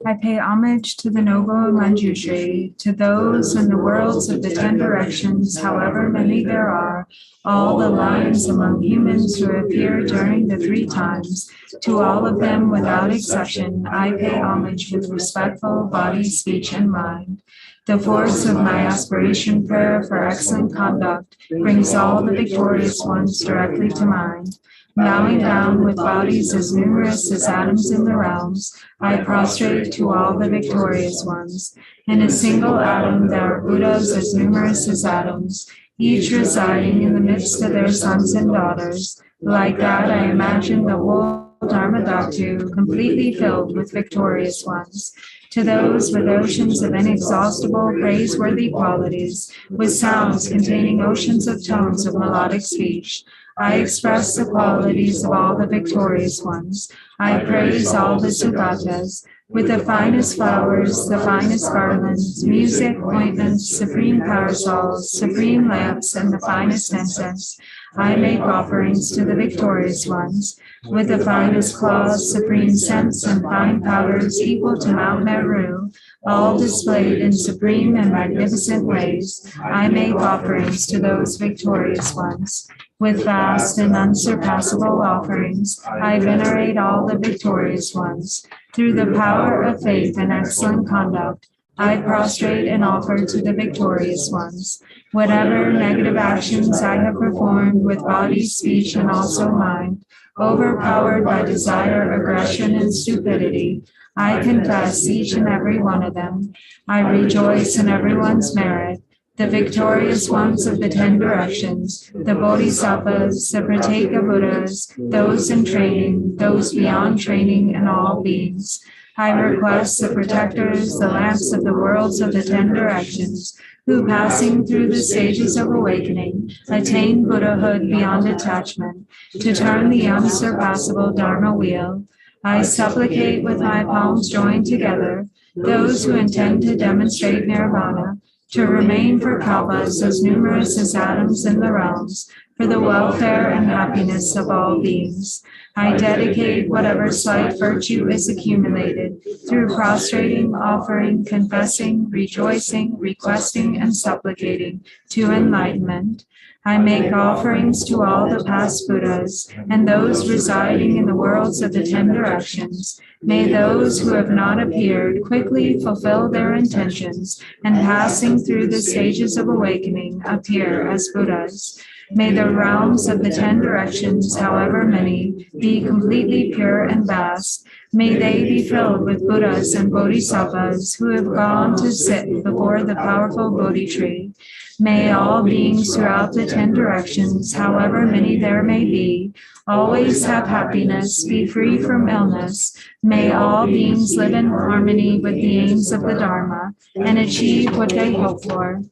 I pay homage to the noble Manjushri, to those in the worlds of the 10 directions, however many there are, all the lines among humans who appear during the 3 times. To all of them without exception, I pay homage with respectful body, speech, and mind. The force of my aspiration prayer for excellent conduct brings all the victorious ones directly to mind. Bowing down with bodies as numerous as atoms in the realms, I prostrate to all the victorious ones. In a single atom there are Buddhas as numerous as atoms, each residing in the midst of their sons and daughters. Like that, I imagine the whole Dhammapada completely filled with victorious ones. To those with oceans of inexhaustible, praiseworthy qualities, with sounds containing oceans of tones of melodic speech, I express the qualities of all the victorious ones. I praise all the Sugatas, with the finest flowers, the finest garlands, music, ointments, supreme parasols, supreme lamps, and the finest incense. I make offerings to the victorious ones, with the finest cloths, supreme scents, and fine powders equal to Mount Meru, all displayed in supreme and magnificent ways. I make offerings to those victorious ones. With vast and unsurpassable offerings, I venerate all the victorious ones. Through the power of faith and excellent conduct, I prostrate and offer to the victorious ones. Whatever negative actions I have performed with body, speech, and also mind, overpowered by desire, aggression, and stupidity, I confess each and every one of them. I rejoice in everyone's merit. The victorious ones of the 10 directions, the Bodhisattvas, the Prateka Buddhas, those in training, those beyond training, and all beings. I request the protectors, the lamps of the worlds of the 10 directions, who passing through the stages of awakening, attain Buddhahood beyond attachment, to turn the unsurpassable Dharma wheel. I supplicate with my palms joined together, those who intend to demonstrate nirvana, to remain for kalpas as numerous as atoms in the realms, for the welfare and happiness of all beings. I dedicate whatever slight virtue is accumulated through prostrating, offering, confessing, rejoicing, requesting, and supplicating to enlightenment. I make offerings to all the past Buddhas and those residing in the worlds of the 10 directions. May those who have not appeared quickly fulfill their intentions and passing through the stages of awakening appear as Buddhas. May the realms of the 10 directions, however many, be completely pure and vast. May they be filled with Buddhas and Bodhisattvas who have gone to sit before the powerful Bodhi tree. May all beings throughout the 10 directions, however many there may be, always have happiness, be free from illness. May all beings live in harmony with the aims of the Dharma and achieve what they hope for.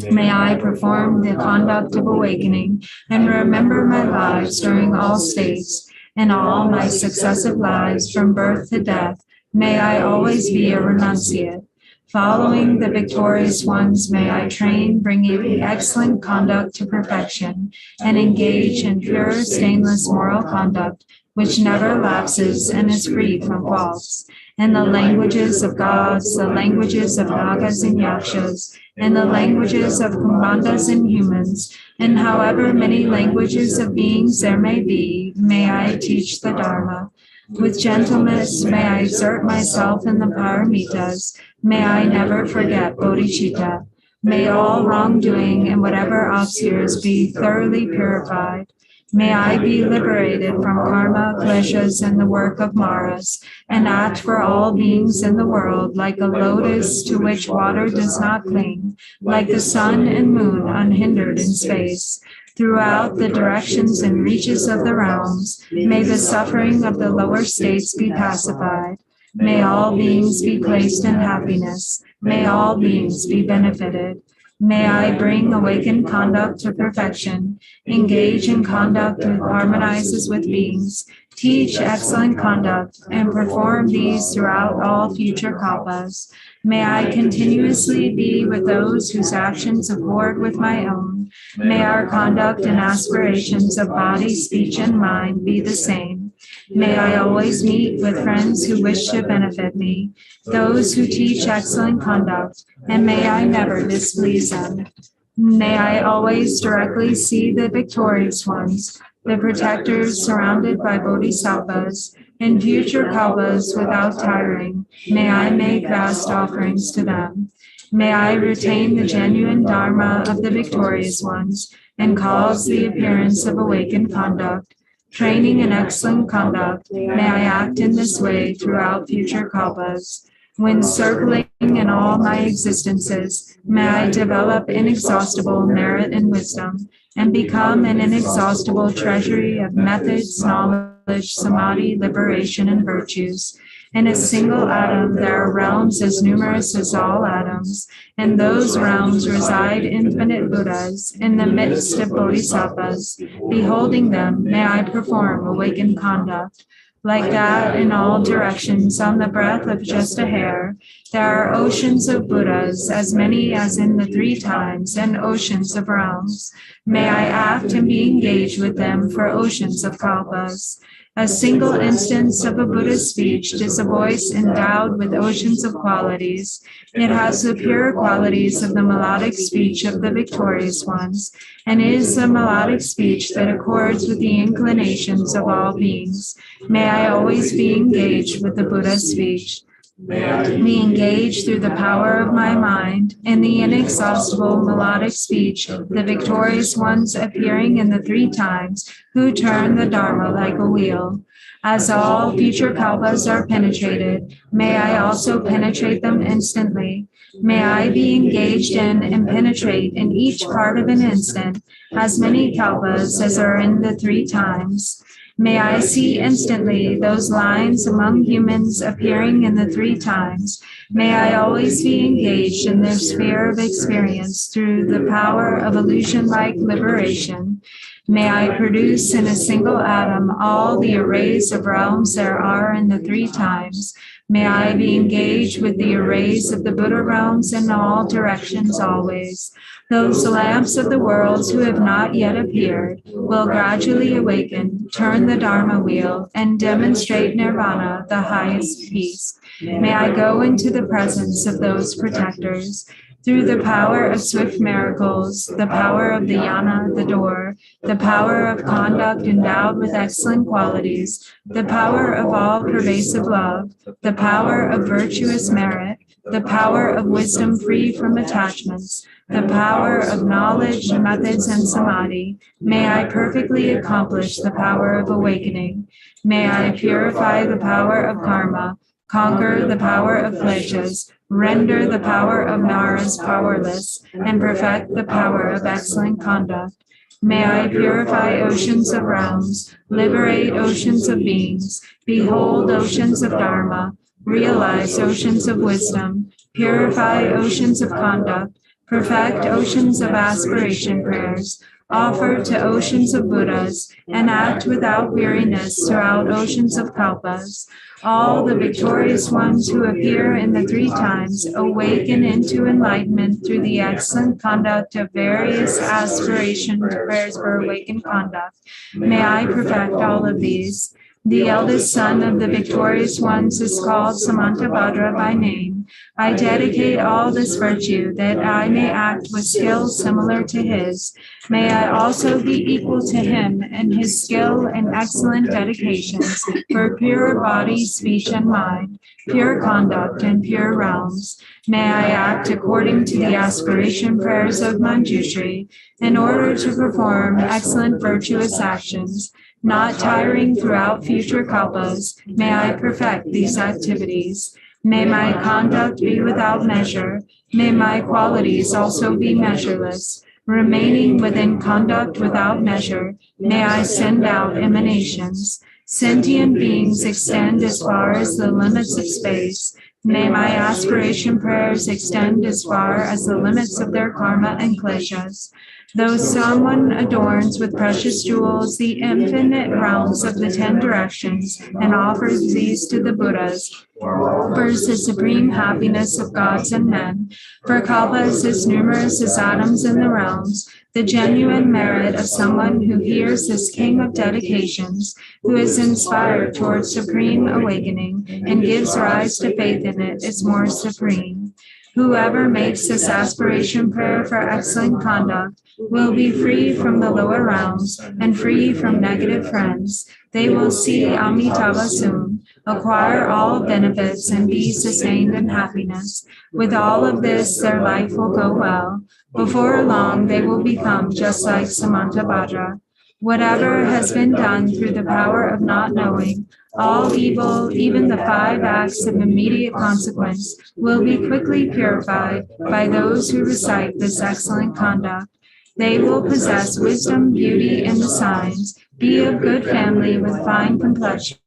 May I perform the conduct of awakening and remember my lives during all states. In all my successive lives from birth to death, may I always be a renunciate. Following the victorious ones, may I train, bringing excellent conduct to perfection, and engage in pure, stainless moral conduct, which never lapses and is free from faults. In the languages of gods, the languages of nagas and yakshas, and the languages of kumbandas and humans, and however many languages of beings there may be, may I teach the Dharma. With gentleness, may I exert myself in the paramitas. May I never forget bodhicitta. May all wrongdoing and whatever obscures be thoroughly purified. May I be liberated from karma, kleshas, and the work of maras, and act for all beings in the world like a lotus to which water does not cling, like the sun and moon unhindered in space. Throughout the directions and reaches of the realms, may the suffering of the lower states be pacified. May all beings be placed in happiness. May all beings be benefited. May I bring awakened conduct to perfection, engage in conduct that harmonizes with beings, teach excellent conduct, and perform these throughout all future kalpas. May I continuously be with those whose actions accord with my own. May our conduct and aspirations of body, speech, and mind be the same. May I always meet with friends who wish to benefit me, those who teach excellent conduct, and may I never displease them. May I always directly see the victorious ones, the protectors surrounded by bodhisattvas, in future kalpas without tiring. May I make vast offerings to them. May I retain the genuine dharma of the victorious ones and cause the appearance of awakened conduct. Training in excellent conduct, may I act in this way throughout future kalpas. When circling in all my existences, may I develop inexhaustible merit and wisdom, and become an inexhaustible treasury of methods, knowledge, samadhi, liberation, and virtues. In a single atom, there are realms as numerous as all atoms. In those realms reside infinite Buddhas in the midst of bodhisattvas. Beholding them, may I perform awakened conduct. Like that, in all directions, on the breadth of just a hair, there are oceans of Buddhas, as many as in the three times, and oceans of realms. May I act and be engaged with them for oceans of kalpas. A single instance of a Buddha's speech is a voice endowed with oceans of qualities. It has the pure qualities of the melodic speech of the victorious ones, and is the melodic speech that accords with the inclinations of all beings. May I always be engaged with the Buddha's speech. May I be engaged through the power of my mind in the inexhaustible melodic speech of the victorious ones appearing in the three times, who turn the Dharma like a wheel. As all future kalpas are penetrated, may I also penetrate them instantly. May I be engaged in and penetrate in each part of an instant as many kalpas as are in the three times. May I see instantly those lines among humans appearing in the three times. May I always be engaged in their sphere of experience through the power of illusion-like liberation. May I produce in a single atom all the arrays of realms there are in the three times. May I be engaged with the arrays of the Buddha realms in all directions always. Those lamps of the worlds who have not yet appeared will gradually awaken, turn the Dharma wheel, and demonstrate nirvana, the highest peace. May I go into the presence of those protectors. Through the power of swift miracles, the power of the yana, the door, the power of conduct endowed with excellent qualities, the power of all pervasive love, the power of virtuous merit, the power of wisdom free from attachments, the power of knowledge, methods, and samadhi, may I perfectly accomplish the power of awakening. May I purify the power of karma, conquer the power of kleshas, render the power of maras powerless, and perfect the power of excellent conduct. May I purify oceans of realms, liberate oceans of beings, behold oceans of dharma, realize oceans of wisdom, purify oceans of conduct, perfect oceans of aspiration prayers, offer to oceans of Buddhas, and act without weariness throughout oceans of kalpas. All the victorious ones who appear in the three times awaken into enlightenment through the excellent conduct of various aspiration prayers for awakened conduct. May I perfect all of these. The eldest son of the victorious ones is called Samantabhadra by name. I dedicate all this virtue that I may act with skill similar to his. May I also be equal to him in his skill and excellent dedications for pure body, speech, and mind, pure conduct, and pure realms. May I act according to the aspiration prayers of Manjushri in order to perform excellent virtuous actions. Not tiring throughout future kalpas, may I perfect these activities. May my conduct be without measure. May my qualities also be measureless. Remaining within conduct without measure, may I send out emanations. Sentient beings extend as far as the limits of space. May my aspiration prayers extend as far as the limits of their karma and kleshas. Though someone adorns with precious jewels the infinite realms of the 10 directions and offers these to the Buddhas, offers the supreme happiness of gods and men, for kalpas as numerous as atoms in the realms, the genuine merit of someone who hears this king of dedications, who is inspired towards supreme awakening and gives rise to faith in it, is more supreme. Whoever makes this aspiration prayer for excellent conduct will be free from the lower realms and free from negative friends. They will see Amitabha soon, acquire all benefits, and be sustained in happiness. With all of this, their life will go well. Before long, they will become just like Samantabhadra. Whatever has been done through the power of not knowing, all evil, even the 5 acts of immediate consequence, will be quickly purified by those who recite this excellent conduct. They will possess wisdom, beauty, and the signs, be of good family with fine complexion.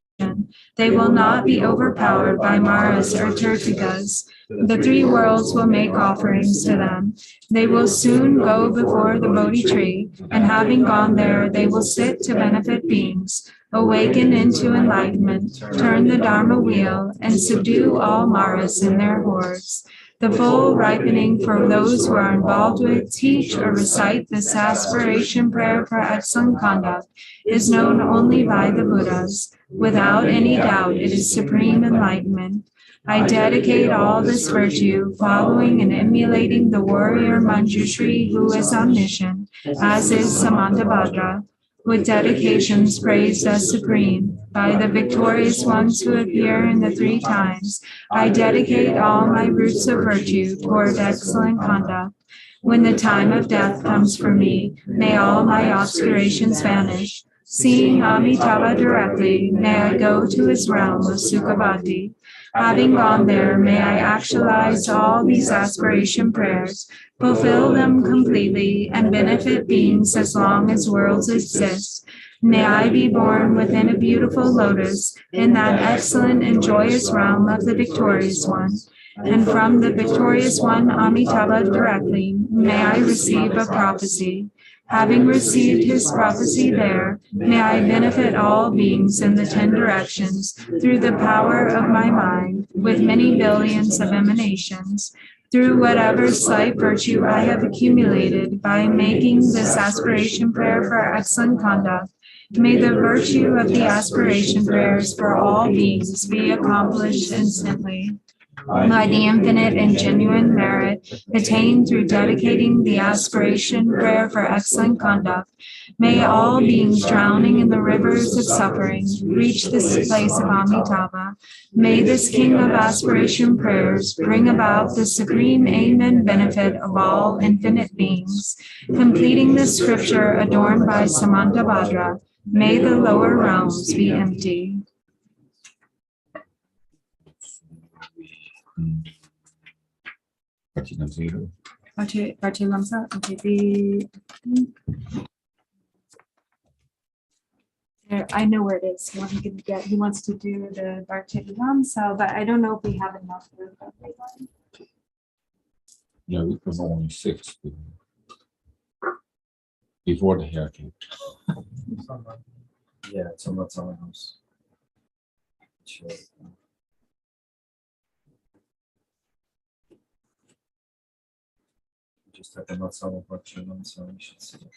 They will not be overpowered by Maras or Tirthikas. The 3 worlds will make offerings to them. They will soon go before the Bodhi tree, and having gone there, they will sit to benefit beings, awaken into enlightenment, turn the Dharma wheel, and subdue all Maras in their hordes. The full ripening for those who are involved with, teach, or recite this aspiration prayer for excellent conduct is known only by the Buddhas. Without any doubt, it is supreme enlightenment. I dedicate all this virtue, following and emulating the warrior Manjushri, who is omniscient, as is Samantabhadra, with dedications praised as supreme. By the victorious ones who appear in the 3 times, I dedicate all my roots of virtue toward excellent conduct. When the time of death comes for me, may all my obscurations vanish. Seeing Amitabha directly, may I go to his realm of Sukhavati. Having gone there, may I actualize all these aspiration prayers, fulfill them completely, and benefit beings as long as worlds exist. May I be born within a beautiful lotus in that excellent and joyous realm of the victorious one. And from the victorious one, Amitabha directly, may I receive a prophecy. Having received his prophecy there, may I benefit all beings in the 10 directions through the power of my mind, with many billions of emanations. Through whatever slight virtue I have accumulated by making this aspiration prayer for excellent conduct, may the virtue of the aspiration prayers for all beings be accomplished instantly. By the infinite and genuine merit attained through dedicating the aspiration prayer for excellent conduct, may all beings drowning in the rivers of suffering reach this place of Amitabha. May this king of aspiration prayers bring about the supreme aim and benefit of all infinite beings. Completing the scripture adorned by Samantabhadra, may the lower realms be empty. Patilamsa, okay, I know where it is. He wants to do the Patilamsa, but I don't know if we have enough room. Yeah, we can only 6 before the haircut. Yeah, it's on someone else. Sure. Just have not someone watching on, so we should see.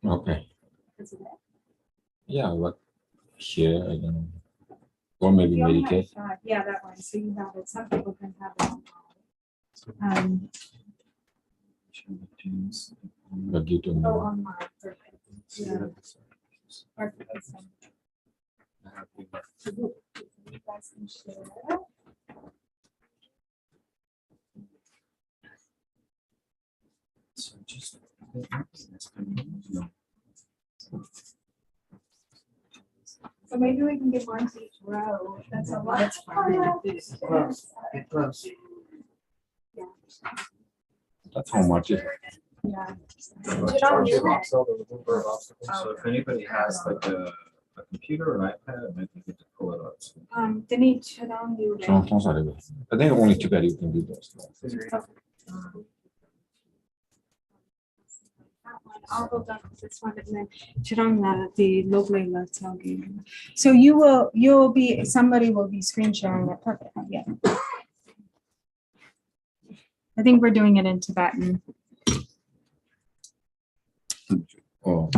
Okay. Yeah, but here, I don't know. Or maybe meditate. Yeah, that one. So you have it. Some people can have it. But you don't know. Online. Perfect. Yeah. Perfect. You guys can share. So just So maybe we can give one to each row. That's a lot. That's fine. Yeah. That's how much it. Yeah. So if anybody has like a computer or an iPad, it might be good to pull it up. I think only together you can do those. I'll hold on to this one and then Chirang, the lovely let's all give. So you'll be, somebody will be screen sharing it. Perfect. Yeah. I think we're doing it in Tibetan. Oh.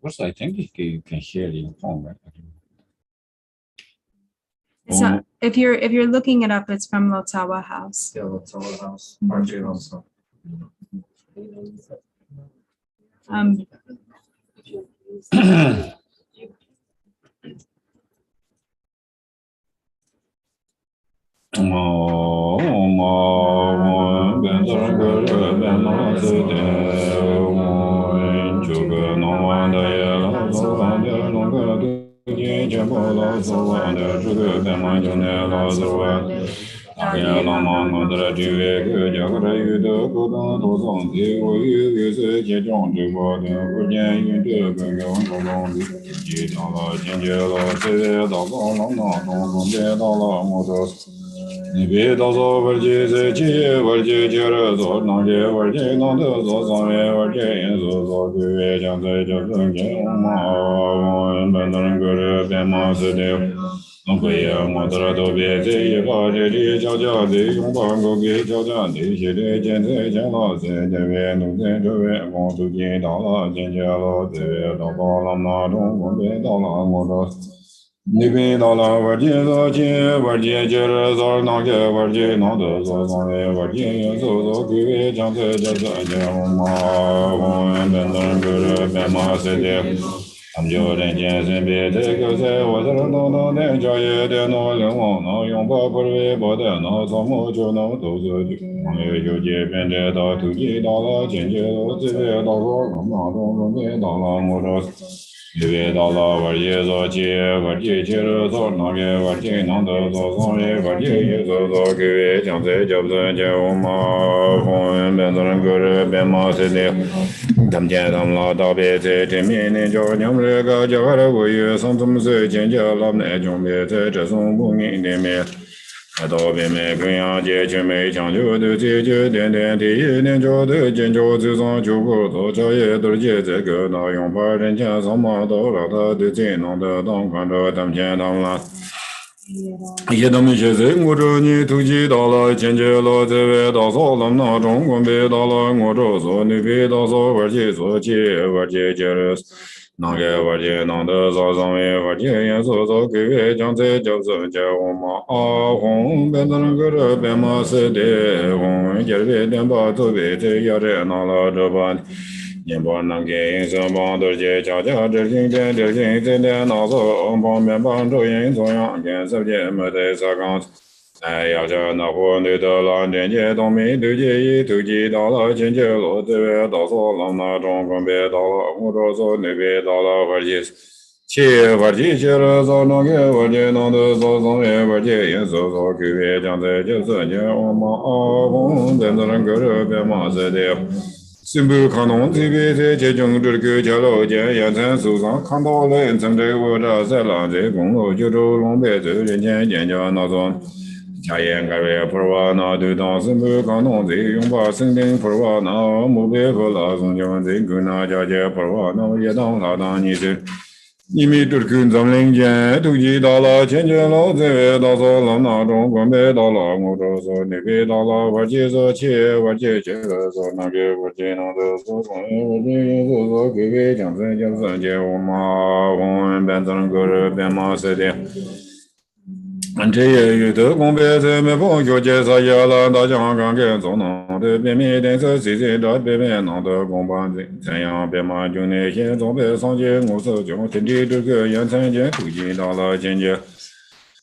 Also, I think you can share it in phone, right? So if you're looking it up, it's from Lotsawa House. Yeah, let's all house. RJ also.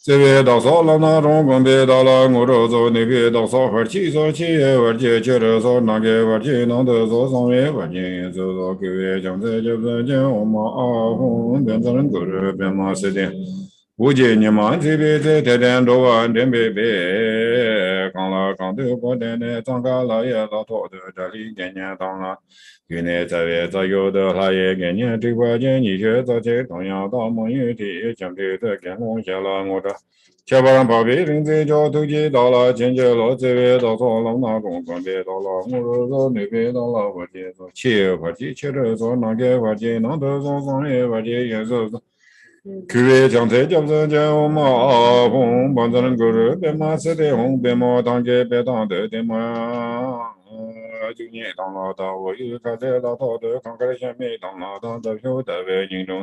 这位到少了那种光别到了我这走那边到少块七少七玩节接着少那个玩节能得少上位玩节走到各位将在这边见我们啊红变成人都是变嘛是的。我见你们这边在天天都玩天北北，刚了刚头过年呢，长干了也老头的这里年年当了。原来这位这有的他也年年这块钱，你学这些同样到梦有的，将这这干工下了我这。前把人把别人在家投机到了，前接了这位到说了那种关别到了，我说那边到了我接说，切我接切着说那个我接能得说上也我接也是。各位将在叫人家我们啊红，帮着人个人别马死的红，别马当给别当的的嘛。就年当了的，我有看在老头的，看看前面当了当的票的为人中。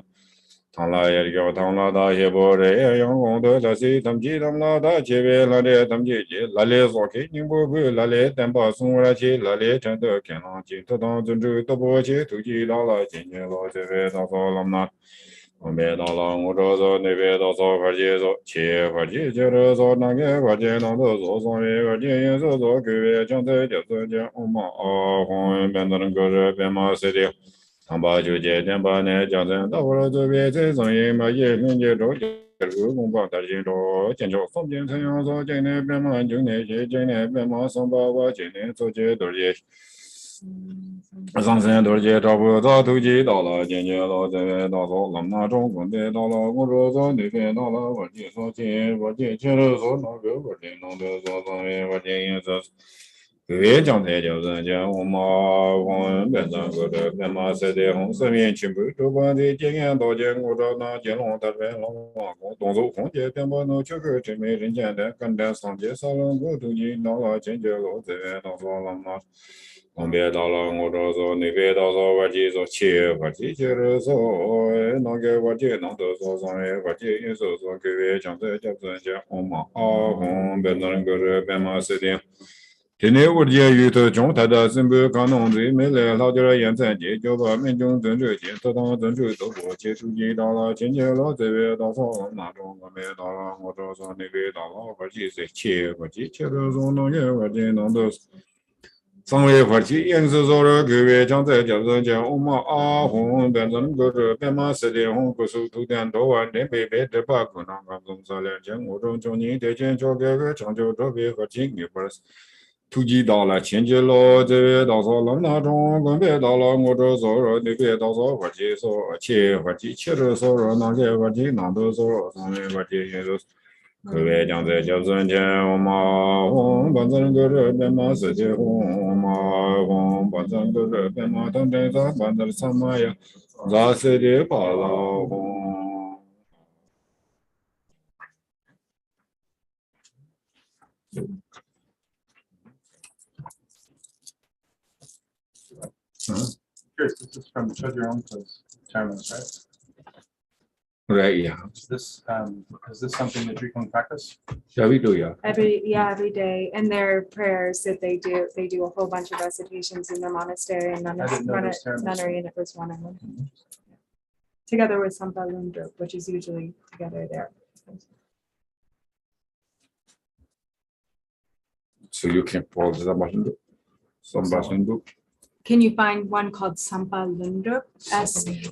当了也叫当了的也不人阳光的那些他们记当了的前面那里他们姐姐那里说给你不会那里等把送过来去那里真的看上去他当真就都不去都知道了今年老这边到说了嘛。我别到了，我这走那边到少块钱走，7块钱接着走，那个块钱能都走上1块钱也是走，各位将在就是讲我们红变成个人变嘛是的，他把就接点把呢讲真，到我这边在生意嘛也很接着。这个公报大清楚，见着方便这样说，今年变嘛就那些，今年变嘛上把我今年做些多些。上山多些找不着投机到了，今年到这边到说了那种关别到了，我说说那边到了，我就说钱，我就接着说那个我就弄得说上面我建议是。越讲才就是讲我们我变成个的变嘛是的，红色面全部都把这经验到见我这那见龙特别龙王公动手空间变不能这个真没人见的，跟着上街上人我都已到了，今天我这边到说了嘛。旁边到了我这说那边到说我就说7块钱接着说，那个我就能得说上1块钱也是说各位讲在就是讲我们红变成个人变嘛是的。今年我见有的中台的政府可能对没来老点延长节，就把民众政治节，他当政治都不接触及到了，今年老这边到说那种我没到了，我这说那边到了块钱是7块钱，接着说那个块钱能得。上1块钱也是说了，各位将在就是讲我们红变成个这变嘛是的红，不收头点多万点白白的把可能刚中上2千，我中叫你的钱交给个长久这边和钱也不是。突击到了，前接了这边到说了那种，跟别到了我这说了那边到说块钱说7块钱，切着说了那个块钱那都说上1块钱也是。各位将在就是讲我们红本身个这边嘛是的红嘛红本身个这边嘛等等咱本身什么呀，咱是的把老红。Curious, this is from Choose Your Own Tournaments, right? Right, yeah. Is this something that you can practice? Yeah, we do, yeah. Every day, and their prayers that they do a whole bunch of recitations in their monastery, and nunnery, and it was one of them. Together with Sampa Lundrup, which is usually together there. So you can pause the button. Some button. Can you find one called Sampa Lundrup?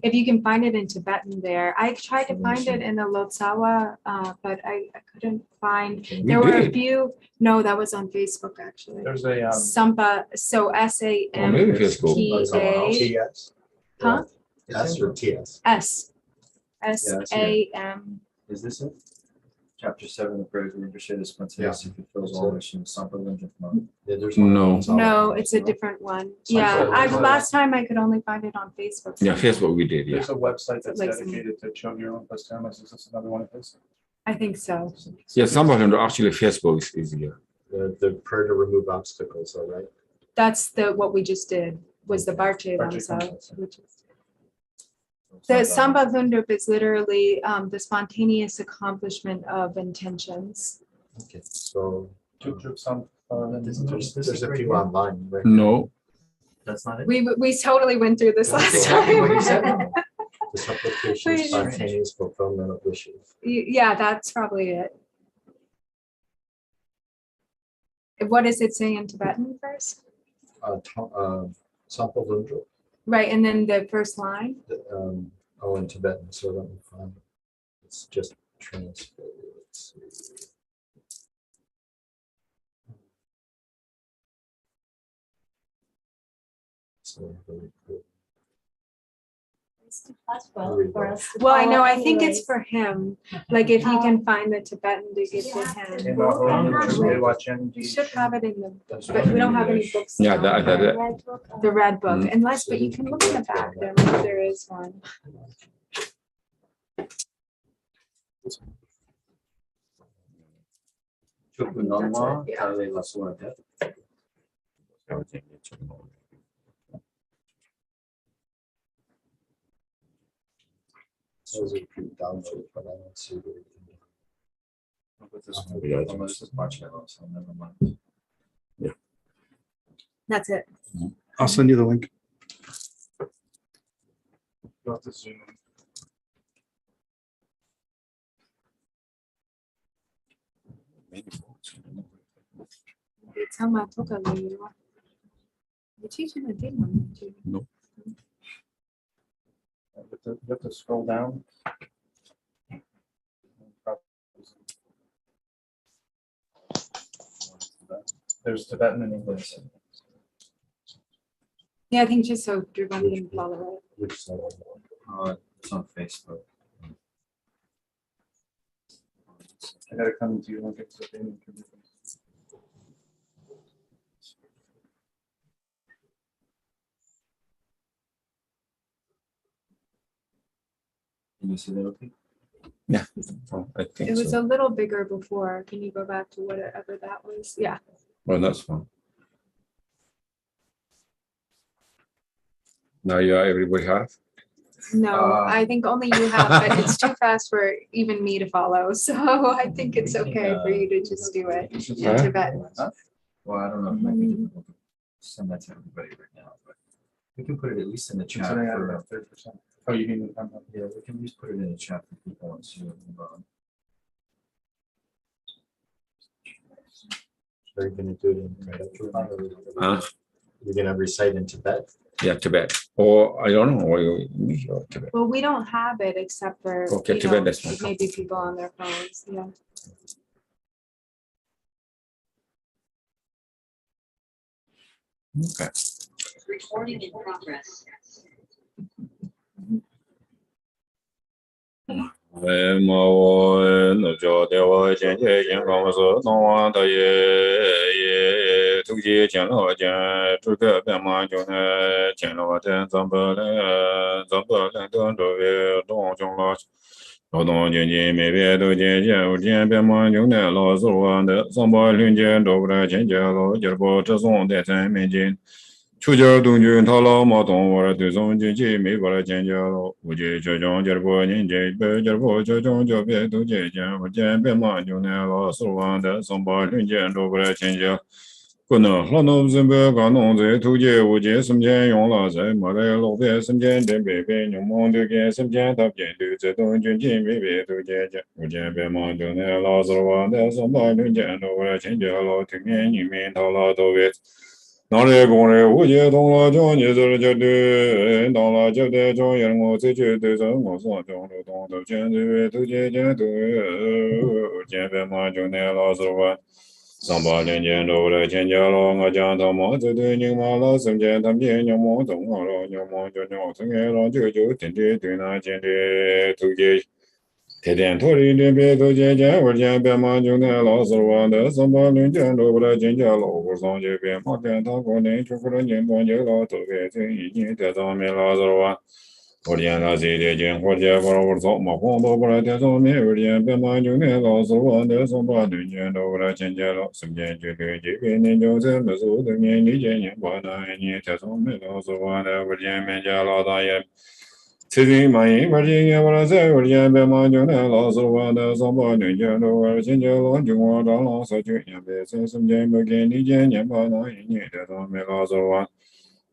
If you can find it in Tibetan there. I tried to find it in the Lotsawa, but I couldn't find. There were a few. No, that was on Facebook actually. There's a Sampa, so SAMPA. Huh? S or TS? SAM. Is this it? Chapter 7 of Prayers of Rinpoche Spontaneous if it fills all wishes, Sampa Lundrup. Yeah, there's No. No, it's a different one. Yeah, last time I could only find it on Facebook. Yeah, Facebook we did, yeah. There's a website that's Like dedicated to Choose Your Own Tournaments. Is this another one of his? I think so. Yeah, some of them actually Facebook is easier. The prayer to remove obstacles, all right? That's what we just did, was the Barche Lamsa, which is. The Samba Lundrup is literally the spontaneous accomplishment of intentions. Okay, so there's a few online, right? No. That's not it? We totally went through this last time. The supplication, spontaneous fulfillment of wishes. Yeah, that's probably it. What does it say in Tibetan first? Sample Lundra, Right, and then the first line. in Tibetan, so let me find it. It's just translated. Let's see. So, very good. Well, I know, I think it's for him, like if he can find the Tibetan to get to him. We should have it in the, but we don't have any books. Yeah, now. The red book, Mm. unless, but you can look in the back there, maybe there is one. Those are downloaded, but I don't see the. That's it. I'll send you the link. You'll have to zoom in. You're teaching a big one. No. You have to scroll down. There's Tibetan and English. Yeah, I think just so Drupal can follow it. Which side? It's on Facebook. I gotta come to you. Look at the thing. Can you see that okay? Yeah, I think It was so. a little bigger before. Can you go back to whatever that was? Yeah. Well, that's fine. Now everybody have? No, I think only you have, but it's too fast for even me to follow. So I think it's okay for you to just do it in Huh? Tibetan. Well, I don't know if it might be difficult to send that to everybody right now, but we can put it at least in the chat Considering I for, about 30%. Oh, you mean, yeah, we can just put it in the chat for people on Zoom. Are you gonna do it in Tibetan? Huh? You're gonna recite in Tibet? Yeah, Tibet. Or I don't know, or English or Tibet. Well, we don't have it except for, Okay, you Tibet, know, that's fine. maybe people on their phones. Yeah. Okay. Recording in progress.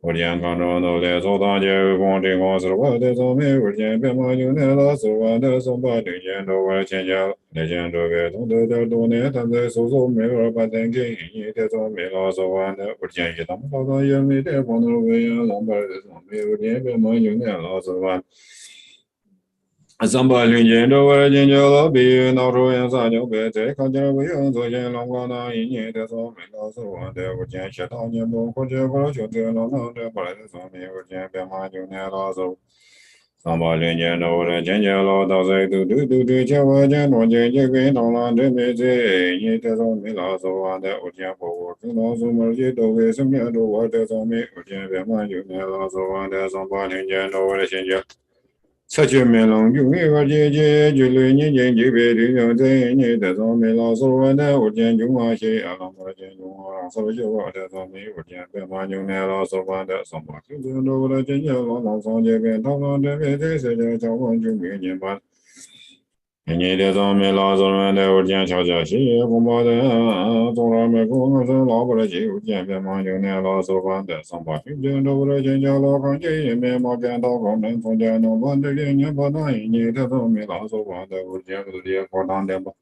我见看着no le so da je光这光是我的总没我见别嘛就那老是我的总把对见着我见着那见着别懂得点多年他在手手没法把灯给你的总没老是我的我见一他们老早也没得光头为呀老板的总没我见别嘛就那老是我三八零见着我见着老比闹出人撒牛别再看见我用昨天老光那一年的总没老是我的我见学到年不过去过了就这老能这过来的总没我见别嘛就那老是三八零见着我的见着老到在都见我见着见见跟到了这没在你的总没老是我的我见过我跟老是我去都为什么着我的总没我见别嘛就那老是我的三八零见着我的见着测去面容就那个姐姐就来年间就别的人在你的上面老师我的我见就嘛些啊我见就我老师就我的上面我见别嘛就那老师我的上班就这我的见见老老上这边他们这边在世界上我就没年班。你的上面老师们的我见悄悄些红包的从来没跟我说老不的就见别嘛就那老师我的上班就见着我的见见老看见也没毛病到我们从家弄完的给年不当一年的上面老师我的我见不的不当的不。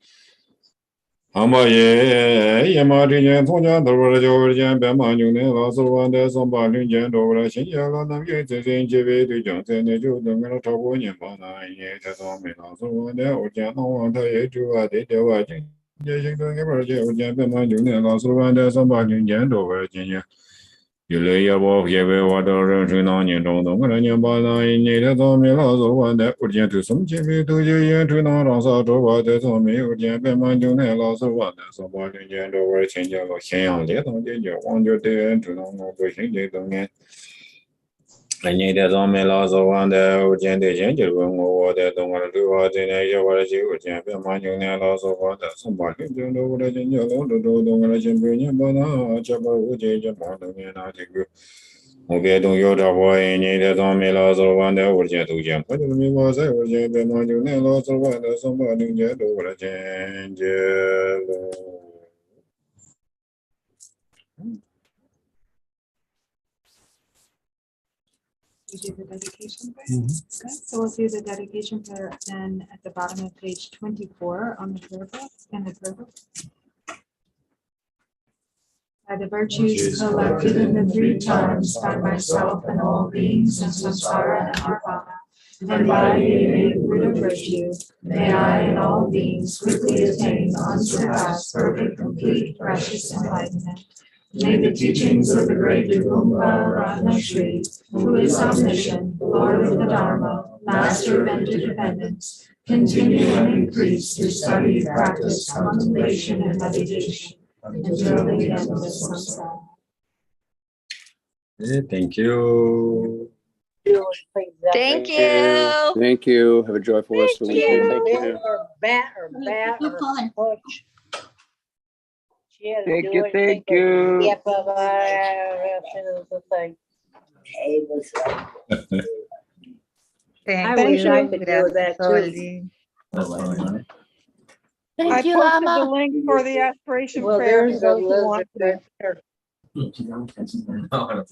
俺们也嘛之前从家都是就见别嘛就那老师我的上班零件都了新鲜了那个这些结尾对象在那就等个超过年吧那一年的上面老师我的我见我他也就啊对对我见也行个个就我见别嘛就那老师我的上班零件都了新鲜。越来越不也为我的人生当年中的我的年把那一年的上面老师我的我见都什么前面都就演出那让啥着我的上面有见别嘛就那老师我的上班零件着我参加了咸阳列当解决王就对知道我不行这东年。你的上面老师我的我见的见就问我的东我的对我的那些我的就见别嘛就那老师我的上班零件着我的见就老的着东我的前辈年把那这把我见就嘛东年那这个。我别动有这话，你的上面老师玩的我见都见，我就没话在我见别嘛就那老师玩的什么零件都我来见见了。You do the dedication prayer? Good. So we'll do the dedication prayer then at the bottom of page 24 on the prayer book and the prayer book. By the virtues collected in the three times by myself and all beings in samsara and nirvana, and by the innate root of virtue, may I and all beings quickly attain unsurpassed, perfect, complete, precious enlightenment. May the teachings of the great Dhammapada Ratna Shri, who is omniscient, Lord of the Dharma, Master of interdependence, continue and increase through study, practice, contemplation, and meditation until the end of samsara. Thank you. Thank you. Thank you. Have a joyful rest of the Thank weekend. you. Thank you. Or bat or push. She had to Thank do you. it, Thank take a you. Yep, the thing. I wish I could do that too. Thank you, I posted the Lama. link for the aspiration Well, prayer there's for a those who want lizard to. right there.